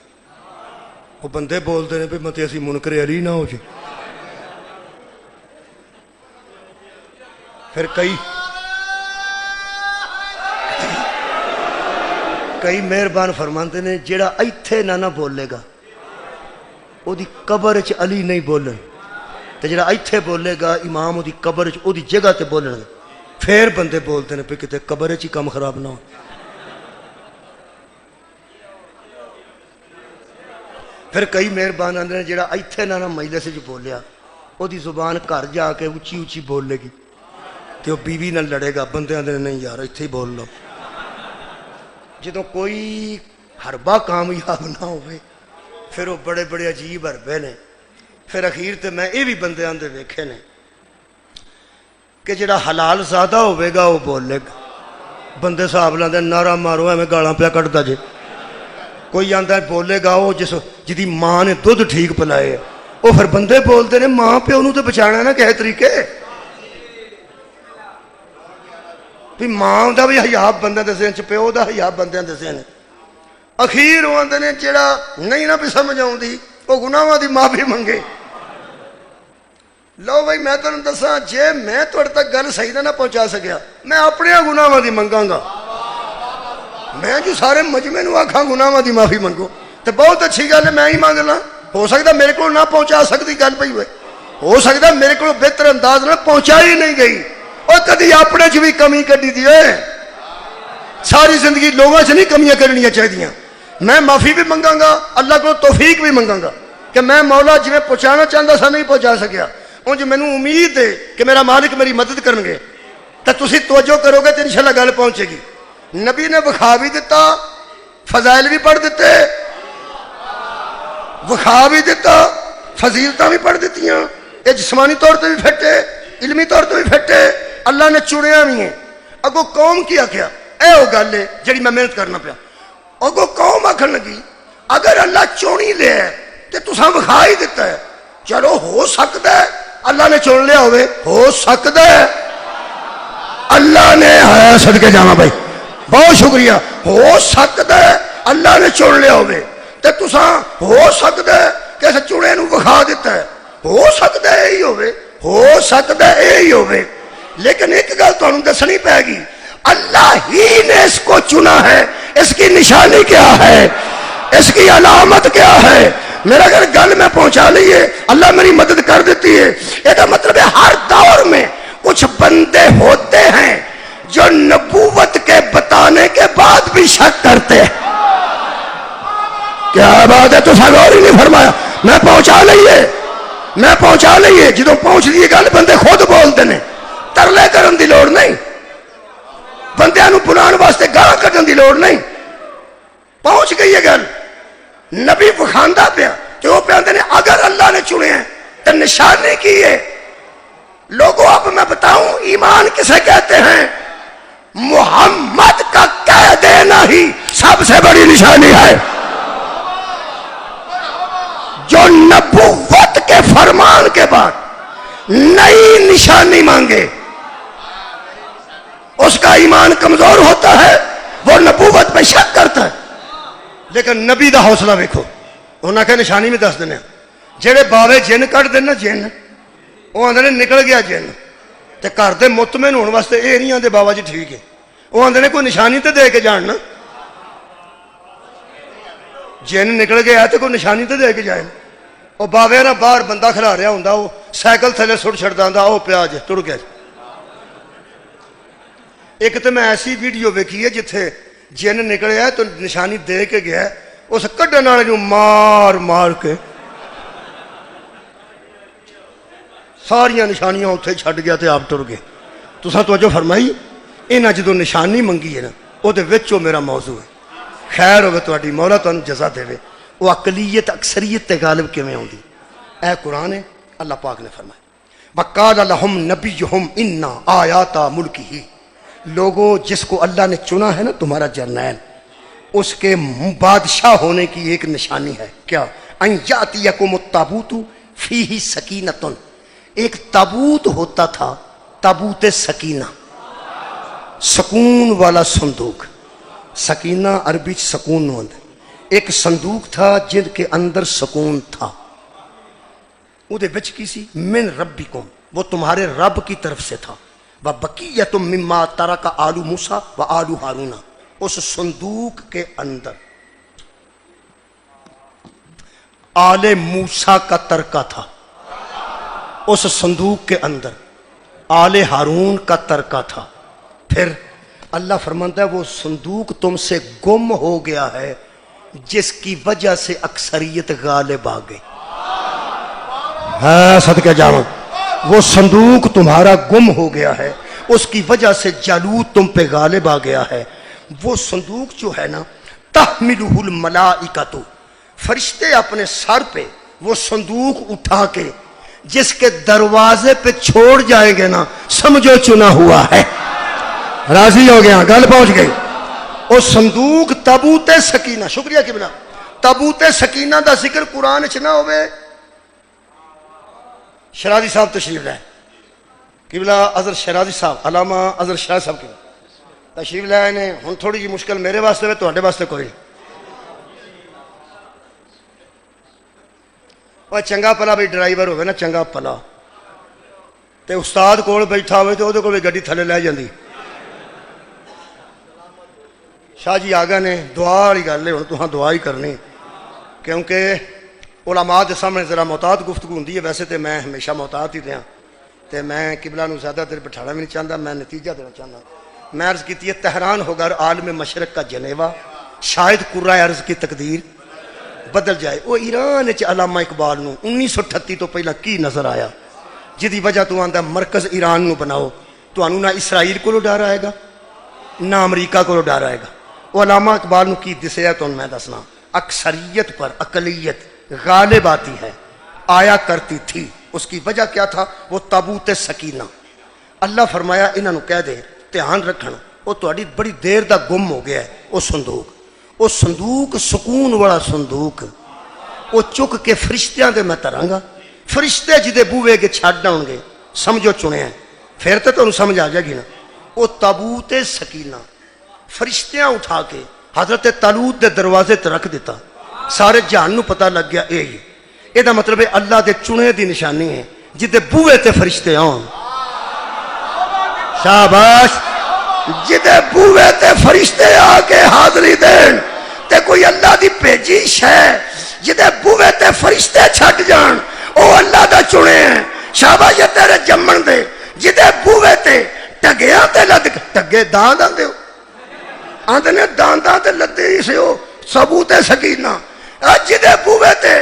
وہ بندے بولتے ہیں بھی متے اسی منکر علی نہ ہو جی. پھر کئی مہربان فرماندے نے جیڑا ایتھے نہ بولے گا او دی قبر چ علی نہیں بولن، تے جیڑا ایتھے بولے گا امام او دی قبر چ او دی جگہ تے بولن. پھر بندے بولتے ہیں پہ کتے قبر چ ہی کام خراب نہ ہو. پھر کئی مہربان آندے نے جیڑا ایتھے نہ مجلس وچ بولیا او دی زبان گھر جا کے اچھی اچھی بول لے گی تے وہ بیوی نال لڑے گا. بندے آندے نے نہیں یار ایتھے ہی بول لو. جدوں کوئی حربہ کامیاب نہ ہوئے پھر وہ بڑے بڑے عجیب حربے نے. پھر اخیر تے میں یہ بھی بندے آندے ویکھے نے کہ جڑا حلال زیادہ ہوئے گا وہ بولے گا. بندے صاحب لاندے نعرہ مارو میں گالاں پیا کٹدا جے. کوئی آندا بولے گا وہ جدی ماں نے دودھ ٹھیک پلائے، وہ پھر بندے بولتے نے ماں پیو نوں تے بچانا نا کہے طریقے بھی ماں دا بھی حیا بندے دے ذہن چ پیو دا حیا بندیاں دے ذہن. اخیر وہ آندے نے جڑا نہیں نہ بھی سمجھ آوندی وہ گناہاں دی معافی منگے. لو بھائی میں تمہیں دساں جے میں تھوڑے تک گل صحیح نہ پہنچا سکیا میں اپنے گناہاں دی منگاں گا. میں جو سارے مجمع نوں آکھاں گناہاں دی معافی منگو تے بہت اچھی گل ہے میں ہی مانگ لاں. ہو سکتا میرے کو نہ پہنچا سکتی گل پئی ہوئے، ہو سکتا میرے کو بہتر انداز نہ پہنچائی نہیں گئی. اور کدی اپنے چ بھی کمی کڈی دی ہے. ساری زندگی لوگوں سے نہیں کمیاں کرنیاں چاہیے. میں معافی بھی منگاں گا، اللہ کو توفیق بھی منگاں گا کہ میں مولا جویں پہنچانا چاہتا سا نہیں پہنچا سکیا. انج مینوں امید ہے کہ میرا مالک میری مدد کرن گے تو تسی توجہ کرو گے تو انشاءاللہ گل پہنچے گی. نبی نے وکھا بھی دیتا، فضائل بھی پڑھ دیتے، وکھا بھی دیتا، فضیلتاں بھی پڑھ دیتیاں. یہ جسمانی طور تے بھی پھٹے، علمی طور تے بھی پھٹے، اللہ نے چنیا بھی ہے. اگو قوم کی آخیا اے وہ گل ہے جڑی میں محنت کرنا پیا. اگو قوم آخر لگی اگر اللہ چونی لے تو تساں وکھا ہی دیتا ہے. چلو ہو سکتا ہے اللہ نے چن لیا ہوئے، ہو سکتا ہے اللہ نے ہے صدقے جانا بھائی بہت شکریہ. ہو سکتا ہے اللہ نے چن لیا ہوئے تو تساں ہو سکتا ہے کہ اسے چنے نو وکھا دیتا ہے. ہو سکتا ہے یہی ہوئے، ہو سکتا ہے یہی ہوئے. لیکن ایک گل تانوں دسنی پے گی اللہ ہی نے اس کو چنا ہے. اس کی نشانی کیا ہے، اس کی علامت کیا ہے؟ میرا اگر گل میں پہنچا لیے اللہ میری مدد کر دیتی ہے. یہ مطلب ہے ہر دور میں کچھ بندے ہوتے ہیں جو نبوت کے بتانے کے بعد بھی شک کرتے ہیں. کیا بات ہے، تو غور ہی نہیں فرمایا. میں پہنچا لئیے جدو پہنچ لیے گل بندے خود بولتے ہیں. ترلے کرن دی لوڑ نہیں، بندیاں نو بلان واسطے گالاں کڈن دی لوڑ نہیں. پہنچ گئی ہے گل، نبی بخاندہ پیا کہ وہ پہ نے اگر اللہ نے چنے ہیں تو نشانی کی ہے. لوگوں اب میں بتاؤں ایمان کسے کہتے ہیں؟ محمد کا کہہ دینا ہی سب سے بڑی نشانی ہے. جو نبوت کے فرمان کے بعد نئی نشانی مانگے اس کا ایمان کمزور ہوتا ہے، وہ نبوت پہ شک کرتا ہے. لیکن نبی دا حوصلہ ویکھو، انہاں کہ نشانی میں دس دینے جڑے باوے جن کٹ دینا جن وہ آندے نے نکل گیا جن تے گھر دے مطمئن ہونے واسطے اے نہیں آندے بابا جی ٹھیک ہے. وہ آندے نے کوئی نشانی تے دے کے جاننا، جن نکل گیا تے کوئی نشانی تے دے کے جائے. وہ باوے نہ باہر بندہ کھلا رہا ہوندا وہ سائیکل تھلے سٹ چھڑدا ہوندا او پیا جے ٹر گیا. ایک تو میں ایسی ویڈیو ویکھی ہے جتھے جن نکلے ہے تو نشانی دے کے گیا اس کڈن والے نوں مار مار کے ساریاں نشانیاں اتنے چھڈ گیا تے آپ ٹر گئے. تساں توجہ فرمائی انہاں جدوں نشانی منگی ہے نا وہ وچوں میرا موضوع ہے. خیر ہوگی تہاڈی مولا تانوں جزا دے. وہ اقلیت اکثریت تے غالب کیویں ہوندی؟ اے قرآن ہے، اللہ پاک نے فرمایا وقال لهم نبیہم انا آیات ملکہ. لوگوں جس کو اللہ نے چنا ہے نا تمہارا جرنیل، اس کے بادشاہ ہونے کی ایک نشانی ہے. کیا؟ ان یاتیکم التابوت فیہ سکینۃ، ایک تابوت ہوتا تھا، تابوت سکینہ، سکون والا صندوق. سکینہ عربی سکون ہوتا ہے. ایک صندوق تھا جن کے اندر سکون تھا. وہ دے بچ کی سی من ربکم، وہ تمہارے رب کی طرف سے تھا. وَبَقِيَّةٌ مِّمَّا تَرَكَ آلُ موسیٰ وَآلُ ہارون، اس صندوق کے اندر آل موسیٰ کا ترکہ تھا، اس صندوق کے اندر آل ہارون کا ترکہ تھا. پھر اللہ فرماتا ہے وہ صندوق تم سے گم ہو گیا ہے جس کی وجہ سے اکثریت غالب آ گئی. ہاں صدقہ جاواں، وہ صندوق تمہارا گم ہو گیا ہے، اس کی وجہ سے جالوت تم پہ غالب آ گیا ہے. وہ صندوق جو ہے نا، تحملہ الملائکۃ، فرشتے اپنے سر پہ وہ صندوق اٹھا کے جس کے دروازے پہ چھوڑ جائیں گے نا، سمجھو چنا ہوا ہے. راضی ہو گیا، گل پہنچ گئی. وہ صندوق تابوت سکینہ، شکریہ قبلہ، تابوت سکینہ دا ذکر قرآن چ نہ ہوئے. شرازی صاحب تشریف لائے، قبلہ حضرت شرازی صاحب، علامہ حضرت شاہ صاحب کے تشریف لائے نے. ہن تھوڑی جی مشکل میرے واسطے ہے، تواڈے واسطے کوئی نہیں. وہ چنگا پلا بھائی ڈرائیور ہوئے نا، چنگا پلا تے استاد کول بیٹھا ہوئے تو وہ کو بھی گڈی تھلے لے جاندی. شاہ جی آگے نے دعا والی گل ہے، ہن تساں دعا ہی کرنی، کیونکہ علماء دے سامنے ذرا محتاط گفتگو ہوندی ہے. ویسے تے میں ہمیشہ محتاط ہی رہا، تے میں قبلہ نو زیادہ دیر بٹھانا بھی نہیں چاہتا، میں نتیجہ دینا چاہتا. میں عرض کیتی ہے تہران ہوگا عالم مشرق کا جنیوا، شاید قرۂ ارض کی تقدیر بدل جائے. وہ ایران وچ علامہ اقبال نو 1938 تو پہلا کی نظر آیا جدی وجہ تو آندا مرکز ایران نو بناؤ، تانوں نہ اسرائیل کو ڈر آئے گا نہ امریکہ کو ڈر آئے گا. وہ علامہ اقبال نو کی دسیا تو میں دسنا، اکثریت پر اقلیت غالب آتی ہے، آیا کرتی تھی. اس کی وجہ کیا تھا؟ وہ تابوت سکینہ. اللہ فرمایا انہاں نو کہہ دے دھیان رکھنا، وہ تہاڈی بڑی دیر دا گم ہو گیا ہے. وہ صندوق، وہ صندوق سکون والا صندوق، وہ چک کے فرشتیاں دے میں تراں گا. فرشتے جدے بوئے کے چھڈ آؤ گے، سمجھو چنے ہیں، پھر تو تمہیں سمجھ آ جائے گی نا. وہ تابوت سکینہ فرشتیاں اٹھا کے حضرت طالوت دے دروازے تے رکھ دیتا. سارے جہان نو پتہ لگ گیا یہ دا مطلب ہے اللہ دے چنے دی نشانی ہے جدے بوئے تے فرشتے آن. شاباش، جدے بوئے تے فرشتے آ کے حاضری دین تے کوئی اللہ دی بھیجی شے، جدے بوئے تے فرشتے چھٹ جان او اللہ دا چنے ہیں. شاباش یہ تیرے جمن دے جدے بوئے تے ٹگیاں تے لد، ٹگے دان دان دیو آندے نے دان دان تے لدے سے ہو ثبوت سکینہ. جدے بوئے تے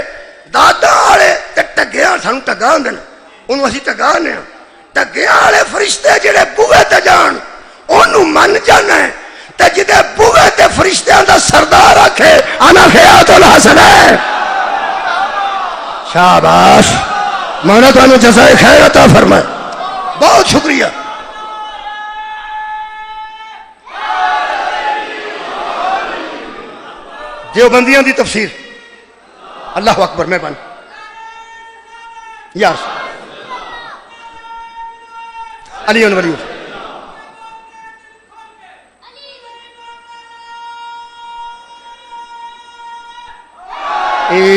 دادا والے تے ٹگیاں سانو ٹگا ہوندے نے، انہوں اسی ٹگا نے، ٹگیاں والے فرشتے جڑے بوئے تے جان انہوں من جانا ہے. تے جدے بوئے تے فرشتیاں دا سردار آکھے انا خیات الحسن ہے. شاباش، مولا تانوں جزائے خیر عطا فرمائے. بہت شکریہ. دیوبندیاں دی تفسیر، اللہ اکبر، مہربانی یار علی ولی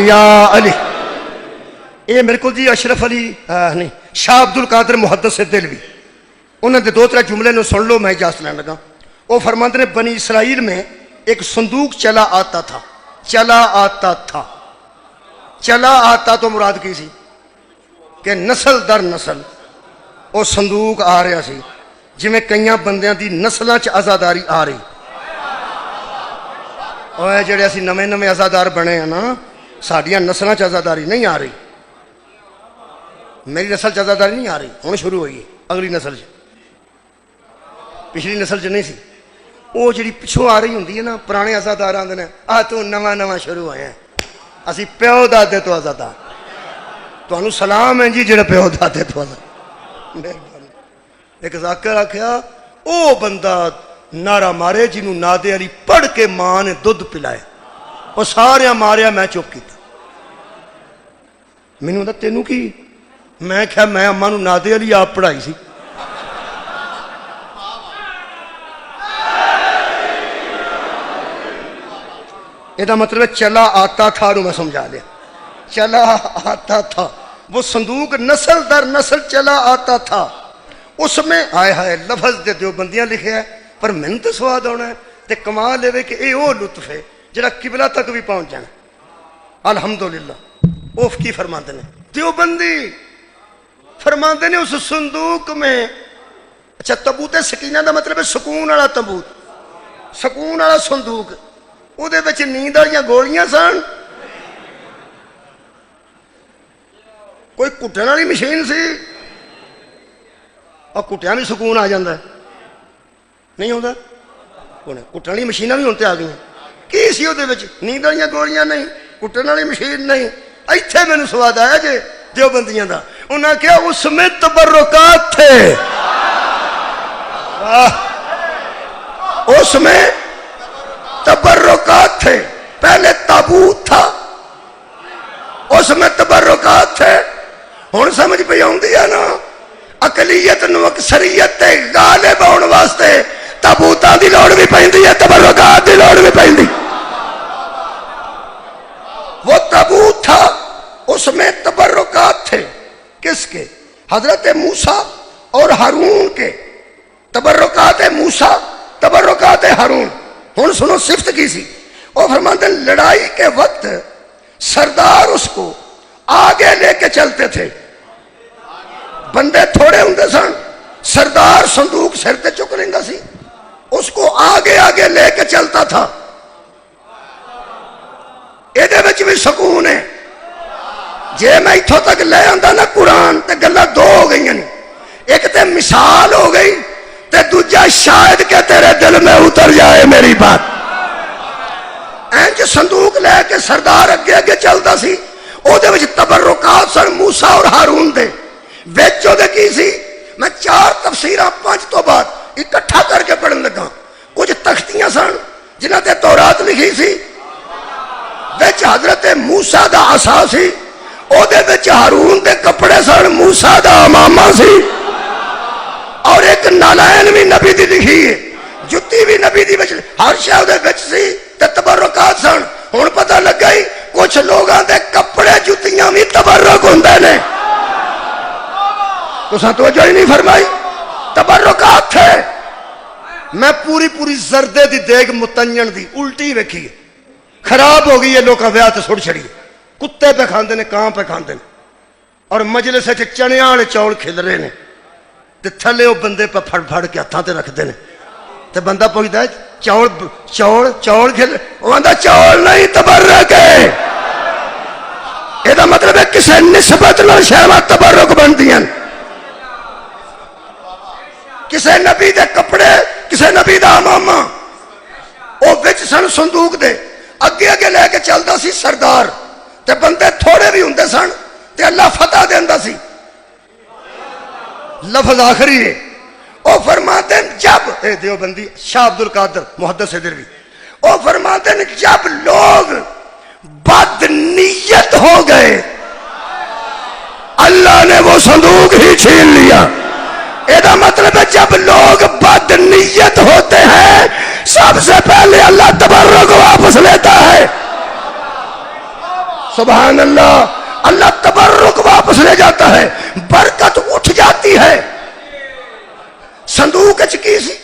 یا علی. یہ میرے کو جی اشرف علی نہیں، شاہ عبد القادر محدث دلوی، انہوں نے دو ترے جملے نو سن لو، میں اجازت لینے لگا. وہ فرماتے ہیں بنی اسرائیل میں ایک صندوق چلا آتا تھا. چلا آتا تھا، چلا آتا تو مراد کی سی کہ نسل در نسل وہ صندوق آ رہا سی، جی میں کئیاں بندیاں دی نسلاں چ آزاداری آ رہی. اور جڑے اسی نویں نویں آزادار بنے ہیں نا، ساڈیاں نسلاں چ آزاداری نہیں آ رہی. میری نسل چ آزاداری نہیں آ رہی، ہوں شروع ہوئی اگلی نسل چ، پچھلی نسل چ نہیں سی. وہ جڑی پچھوں آ رہی ہوندی ہے نا، پرانے آزادار آندے نے آ تو نواں نواں شروع ہوئے ہیں، اسی پیو دادے تو آزادار. تانوں سلام ہے جی جڑے پیو دادے تو آزاد. ایک ذاکر آکھیا او بندہ نعرہ مارے جنوں نادے علی پڑھ کے ماں نے دودھ پلائے، وہ سارے ماریا میں چپ کیتا. مینوں دا تینوں کی؟ میں کہا میں اماں نوں نادے علی آپ پڑھائی سی۔ یہ مطلب ہے چلا آتا تھا نو میں سمجھا لیا، چلا آتا تھا، وہ صندوق نسل در نسل چلا آتا تھا، اس میں آئے ہائے لفظ دے دیوبندیاں لکھے ہے، پر من تو سواد ہونا ہے تے کمال ہے کہ اے او لطف ہے جڑا قبلہ تک بھی پہنچ جانا۔ الحمدللہ اوف کی فرماتے ہیں دیوبندی، فرماتے ہیں اس صندوق میں، اچھا تبوت سکینہ دا مطلب ہے سکون والا تبوت، سکون والا صندوق، او دے وچ نیند والیاں گولیاں سن، کوئی کٹن والی مشین سی، اور کٹیا بھی سکون آ جاتا ہے نہیں ہوتا؟ کٹن والی مشیناں بھی ہوں آ گئی، کی سی وہ نیند والی گولیاں نہیں، کٹن والی مشین نہیں، ایتھے مینو سواد آیا جی دیوبندیاں دا، انہاں کیا اس میں تبرکات تھے، اس میں تبرکات تھے، پہلے تابوت تھا اس میں تبرکات تھے، ہن سمجھ پہ آؤندی ہے نا؟ اقلیت نو اکثریت تے غالب ہون واسطے تابوتاں دی لوڑ بھی پیندی ہے، تبرکات دی لوڑ بھی پیندی۔ وہ تابوت تھا اس میں تبرکات تھے، کس کے؟ حضرت موسیٰ اور ہارون کے، تبرکات موسیٰ تبرکات ہارون۔ ہن سنو صفت کی سی، اور فرماتے ہیں لڑائی کے وقت سردار اس کو آگے لے کے چلتے تھے، بندے تھوڑے ہوندے سن، سردار صندوق سر تے چک لیندا سی، اس کو آگے آگے لے کے چلتا تھا، اے دے وچ بھی سکون ہے۔ جے میں اتھوں تک لے آندا نا قرآن تے گلاں دو ہو گئی ہیں، ایک تے مثال ہو گئی تے دوجا شاید کہ تیرے دل میں اتر جائے میری بات۔ اینج صندوق لے کے سردار اگے اگے چلدا سی، او دے وچ تبرکات سن موسیٰ اور ہارون دے، وچ او دے کی سی؟ میں 4 تفسیراں 5 تو بعد اکٹھا کر کے پڑھن لگا۔ کچھ تختیاں سن جنہاں تے تورات لکھی سی، وچ حضرت موسیٰ دا عصا سی، او دے وچ ہارون دے کپڑے سن، موسیٰ دا امامہ سی، اور ایک نالائن بھی نبی دی لکھی ہے، جتی بھی نبی دی وچ، ہر شے دے وچ سی تے تبرکات سن۔ ہن پتہ لگ گئی کچھ لوگاں دے کپڑے جتیاں بھی تبرک ہوندے نے، تساں توجہ ہی نہیں فرمائی، تبرکات تھے۔ میں پوری زردے دی دیگ متنجن دی الٹی ویکھی، خراب ہو گئی ہے، لوکاں ویاہ تے سٹ چھڑی، کتے پہ کھاندے نے، کان پہ کھاندے نے، اور مجلس وچ چنیاں والے چاول کھل رہے نے، تے تھلے وہ بندے پہ پھڑ پھڑ کے ہتھاں تے رکھدے نے، تے بندہ پوچھدا ہے چاول چاول چاول کھل، وہ آندا چاول نہیں تبرک ہے۔ یہ دا مطلب ہے کسے نسبت نال شیواں تبرک بندیاں، کسے نبی دے کپڑے، کسے نبی دا امامہ، او وچ سن صندوق دے، اگے اگے لے کے چلدا سی سردار، تے بندے تھوڑے بھی ہوندے سن تے اللہ فتح دیندا سی۔ لفظ آخری ہے، او فرماتے ہیں جب اے دیوبندی شاہ عبد القادر محدث دروی، او فرماتے ہیں جب لوگ بد نیت ہو گئے اللہ نے وہ صندوق ہی چھین لیا۔ یہ مطلب ہے جب لوگ بد نیت ہوتے ہیں سب سے پہلے اللہ تبرک واپس لیتا ہے، سبحان اللہ، اللہ تبرک واپس لے جاتا ہے، برکت اٹھ جاتی ہے۔ صندوق کی سی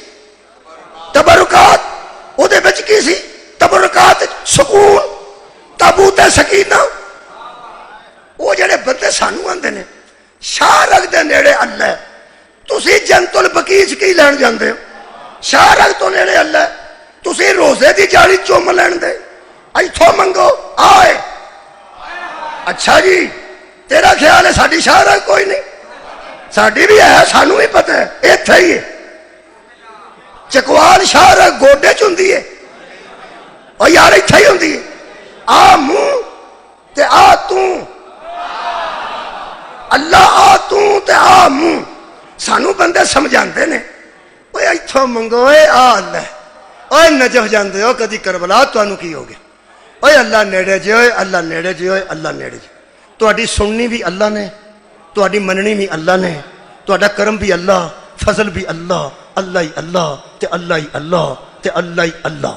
تبرکات، او دے وچ کی سی تبرکات، سکون، تابوت سکینہ۔ وہ جڑے بندے سانو آندے نے شاہ رگ دے نیڑے اللہ، تسی جنت البقیع کی لین جاندے ہو، شاہ رگ تو نیڑے اللہ، تسی روزے دی جاڑی چوم لین دے، ایتھوں منگو آئے۔ اچھا جی تیرا خیال ہے ساڈی شاہ رگ کوئی نہیں؟ ساڈی بھی ہے، سانو ہی پتہ ہے، ایتھے ہی ہے۔ چکوال شاہ رگ گوڈے چ ہوندی ہے، اور یار ایتھے ہی ہوندی ہے، آ منہ تے آ تو، اللہ آ تو تے آ منہ۔ سانو بندے سمجھاندے نے، اوے ایتھوں منگو، اے آ اللہ، اوے نجف جاندے ہو کدی کربلا، تانوں کی ہو گیا؟ اوے اللہ نیڑے جے، اوے اللہ نیڑے جے، اوے اللہ نیڑے جے۔ تہاڈی سننی بھی اللہ نے، تہاڈی مننی بھی اللہ نے، تہاڈا کرم بھی اللہ، فضل بھی اللہ، اللہ ہی اللہ تے اللہ ہی اللہ تے اللہ ہی اللہ۔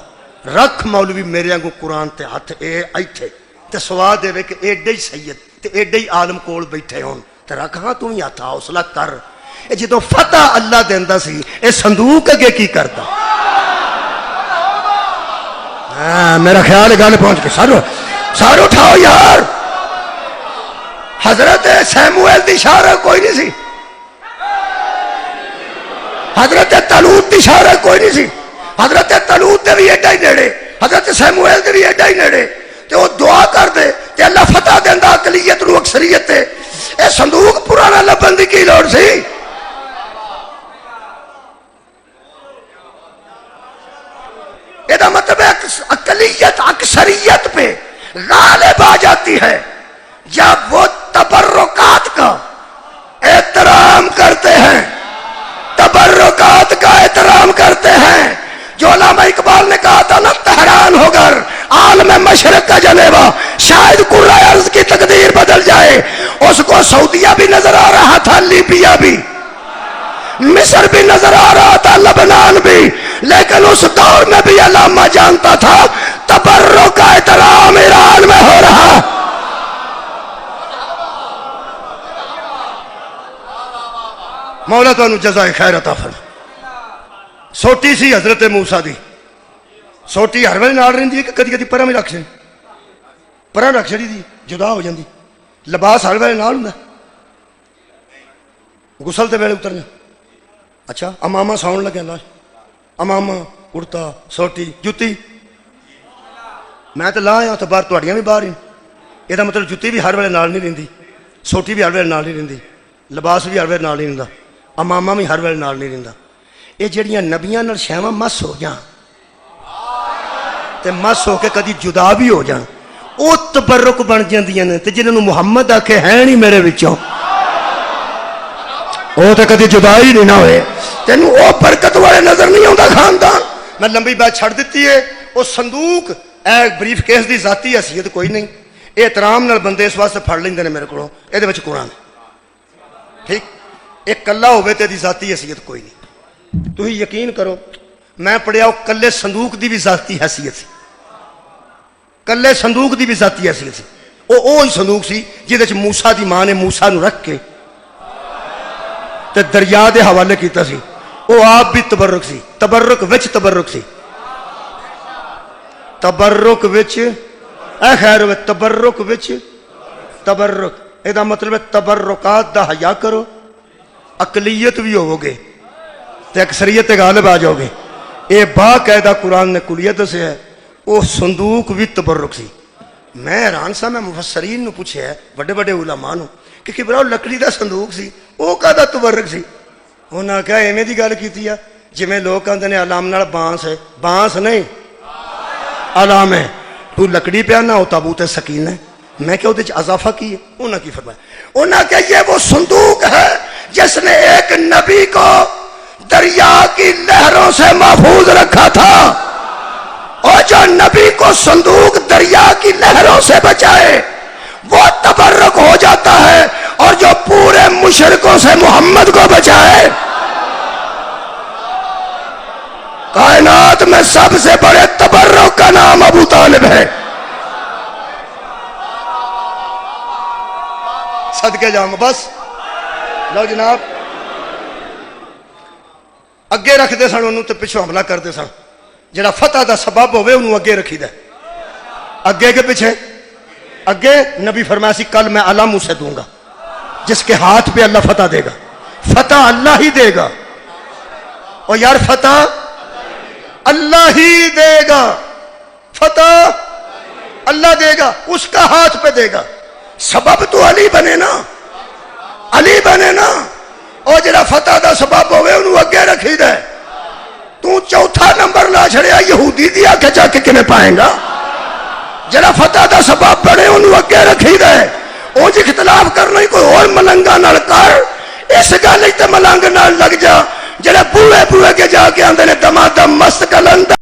رکھ مولوی میرے آنگوں قرآن تے ہاتھ اے ایتھے تے سوا دے کہ ایڈے ہی سید تے ایڈے ہی عالم کول بیٹھے ہون تے رکھ ہاں تو ہی ہاتھ حوصلہ کر۔ اے جدوں فتح اللہ دیندا سی اے صندوق اگے کی کردا؟ میرا خیال ہے گل پہنچ کے سارو اٹھاؤ یار۔ حضرت سیموئیل دی شارع کوئی نہیں سی، حضرت طالوت دی شارع کوئی نہیں سی، حضرت طالوت دے بھی ایڈا ہی نیڑے، حضرت سیموئیل دے بھی ایڈا ہی نیڑے، تے وہ دعا کر دے تے اللہ فتح دیندا اقلیت نو اکثریت تے۔ اے صندوق پرانا لبن دی کی لوڑ سی؟ یہ مطلب ہے اقلیت اکثریت پہ غالب آ جاتی ہے جب وہ تبرکات کا احترام کرتے ہیں، تبرکات کا احترام کرتے ہیں۔ جو علامہ اقبال نے کہا تھا نا، حیران ہو کر عالم مشرق کا جلوہ، شاید کرۂ ارض کی تقدیر بدل جائے۔ اس کو سعودیہ بھی نظر آ رہا تھا، لیبیا بھی، مصر بھی نظر آ رہا تھا، لبنان بھی، لیکن اس دور میں بھی علامہ جانتا تھا تبرک کا احترام ایران میں ہو رہا۔ مولا تانوں جزائے خیر عطا فرمائے۔ سوٹی سی حضرت موسیٰ دی، سوٹی ہر ویلے نال رہندی ہے کہ کدی کدی پرا بھی رکھ چھڑی، پرا رکھ چھڑی دی جدا ہو جاندی۔ لباس ہر ویلے نال ہوندا، غسل تے ویلے اترنا۔ اچھا امامہ ساؤن لگے اللہ، امامہ کرتا سوٹی جتی، میں تو لا آیا تو باہر تہاڈیاں بھی باہر ہی۔ یہ مطلب جتی بھی ہر ویلے نال نہیں رہندی، سوٹی بھی ہر ویلے نال نہیں رہندی، لباس بھی ہر ویلے نال نہیں رہندا، امامہ بھی ہر ویلے نال نہیں رہندا۔ یہ جڑیاں نبیاں نال شیواں مس ہو جان تے مس ہو کے کدی جدا بھی ہو جان، وہ تبرک بن جاندیاں نے، تے جنہاں محمد آکھے ہیں نہیں میرے وچوں، وہ تو کدی جدا ہی نہیں نہ ہوئے۔ تینوں وہ برکت والے نظر نہیں آتا خاندان۔ میں لمبی بات چھڑ دیتی ہے۔ وہ صندوق اے بریف کیس دی ذاتی حیثیت کوئی نہیں، احترام نال بندے اس واسطے پھڑ لیندے نے میرے کو، یہ قرآن ٹھیک۔ ایک کلا ہوئے تے دی ذاتی حیثیت کوئی نہیں۔ تو ہی یقین کرو، میں پڑھیا وہ کلے صندوق دی بھی ذاتی حیثیت سی، کلے صندوق دی بھی ذاتی حیثیت سی۔ وہ ہی صندوق سی جہدے موسیٰ دی ماں نے موسیٰ نو رکھ کے تے دریا دے حوالے کیتا سی۔ وہ آپ بھی تبرک سی، تبرک وچ تبرک سی، تبرک وچ اے خیر ہوئے، تبرک وچ تبرک۔ یہ مطلب ہے تبرکات دا حیا کرو، اقلیت بھی ہوو گے تے اکثریت غالب آ جاؤ گے۔ یہ باقاعدہ قرآن نے کلیت سے ہے۔ وہ صندوق بھی تبرک سی۔ میں حیران سا، میں مفسرین نو پوچھے ہے، بڑے بڑے علماء نو کہ کبراؤ لکڑی دا صندوق سی، وہ کہدا تبرک سی؟ انہاں کہا ایویں دی گل کیتی ہے جویں لوگ کہندے نے علام نال بانس ہے، بانس نہیں علام ہے۔ تو لکڑی پہ آنا، وہ تابوت سکینہ ہے۔ میں کہ وہ اضافہ کی ہے؟ انہاں کی فرمایا؟ انہاں کہ یہ وہ صندوق ہے جس نے ایک نبی کو دریا کی لہروں سے محفوظ رکھا تھا، اور جو نبی کو صندوق دریا کی لہروں سے بچائے وہ تبرک ہو جاتا ہے، اور جو پورے مشرکوں سے محمد کو بچائے۔ کائنات میں سب سے بڑے تبرک کا نام ابو طالب ہے۔ صدقے جاؤں بس لو جناب، اگے رکھ دے سن انہوں تے پچھو حملہ کر دے سن۔ جڑا فتح دا سبب ہوئے انہوں اگے رکھی دے، اگے کے پیچھے۔ اگے نبی فرمایا سی کل میں علم اسے دوں گا جس کے ہاتھ پہ اللہ فتح دے گا، فتح اللہ ہی دے گا۔ اور یار فتح اللہ ہی دے گا، فتح اللہ دے گا، اس کا ہاتھ پہ دے گا۔ سبب تو علی بنے نا، علی بنے نا، اور جڑا فتح دا سبب ہوئے انہوں اگے رکھی دے۔ تو چوتھا نمبر لا چھڑیا یہودی دی آکے جا کے کنے پائیں گا؟ جڑا فتح دا سبب بڑے انہوں اگے رکھی دے۔ اونج اختلاف کرنا ہی کوئی اور ملنگا نال کر، اس گل تے ملنگ نال لگ جا جڑے بوئے بوئے کے جا کے آندے نے دما دم مست کلندر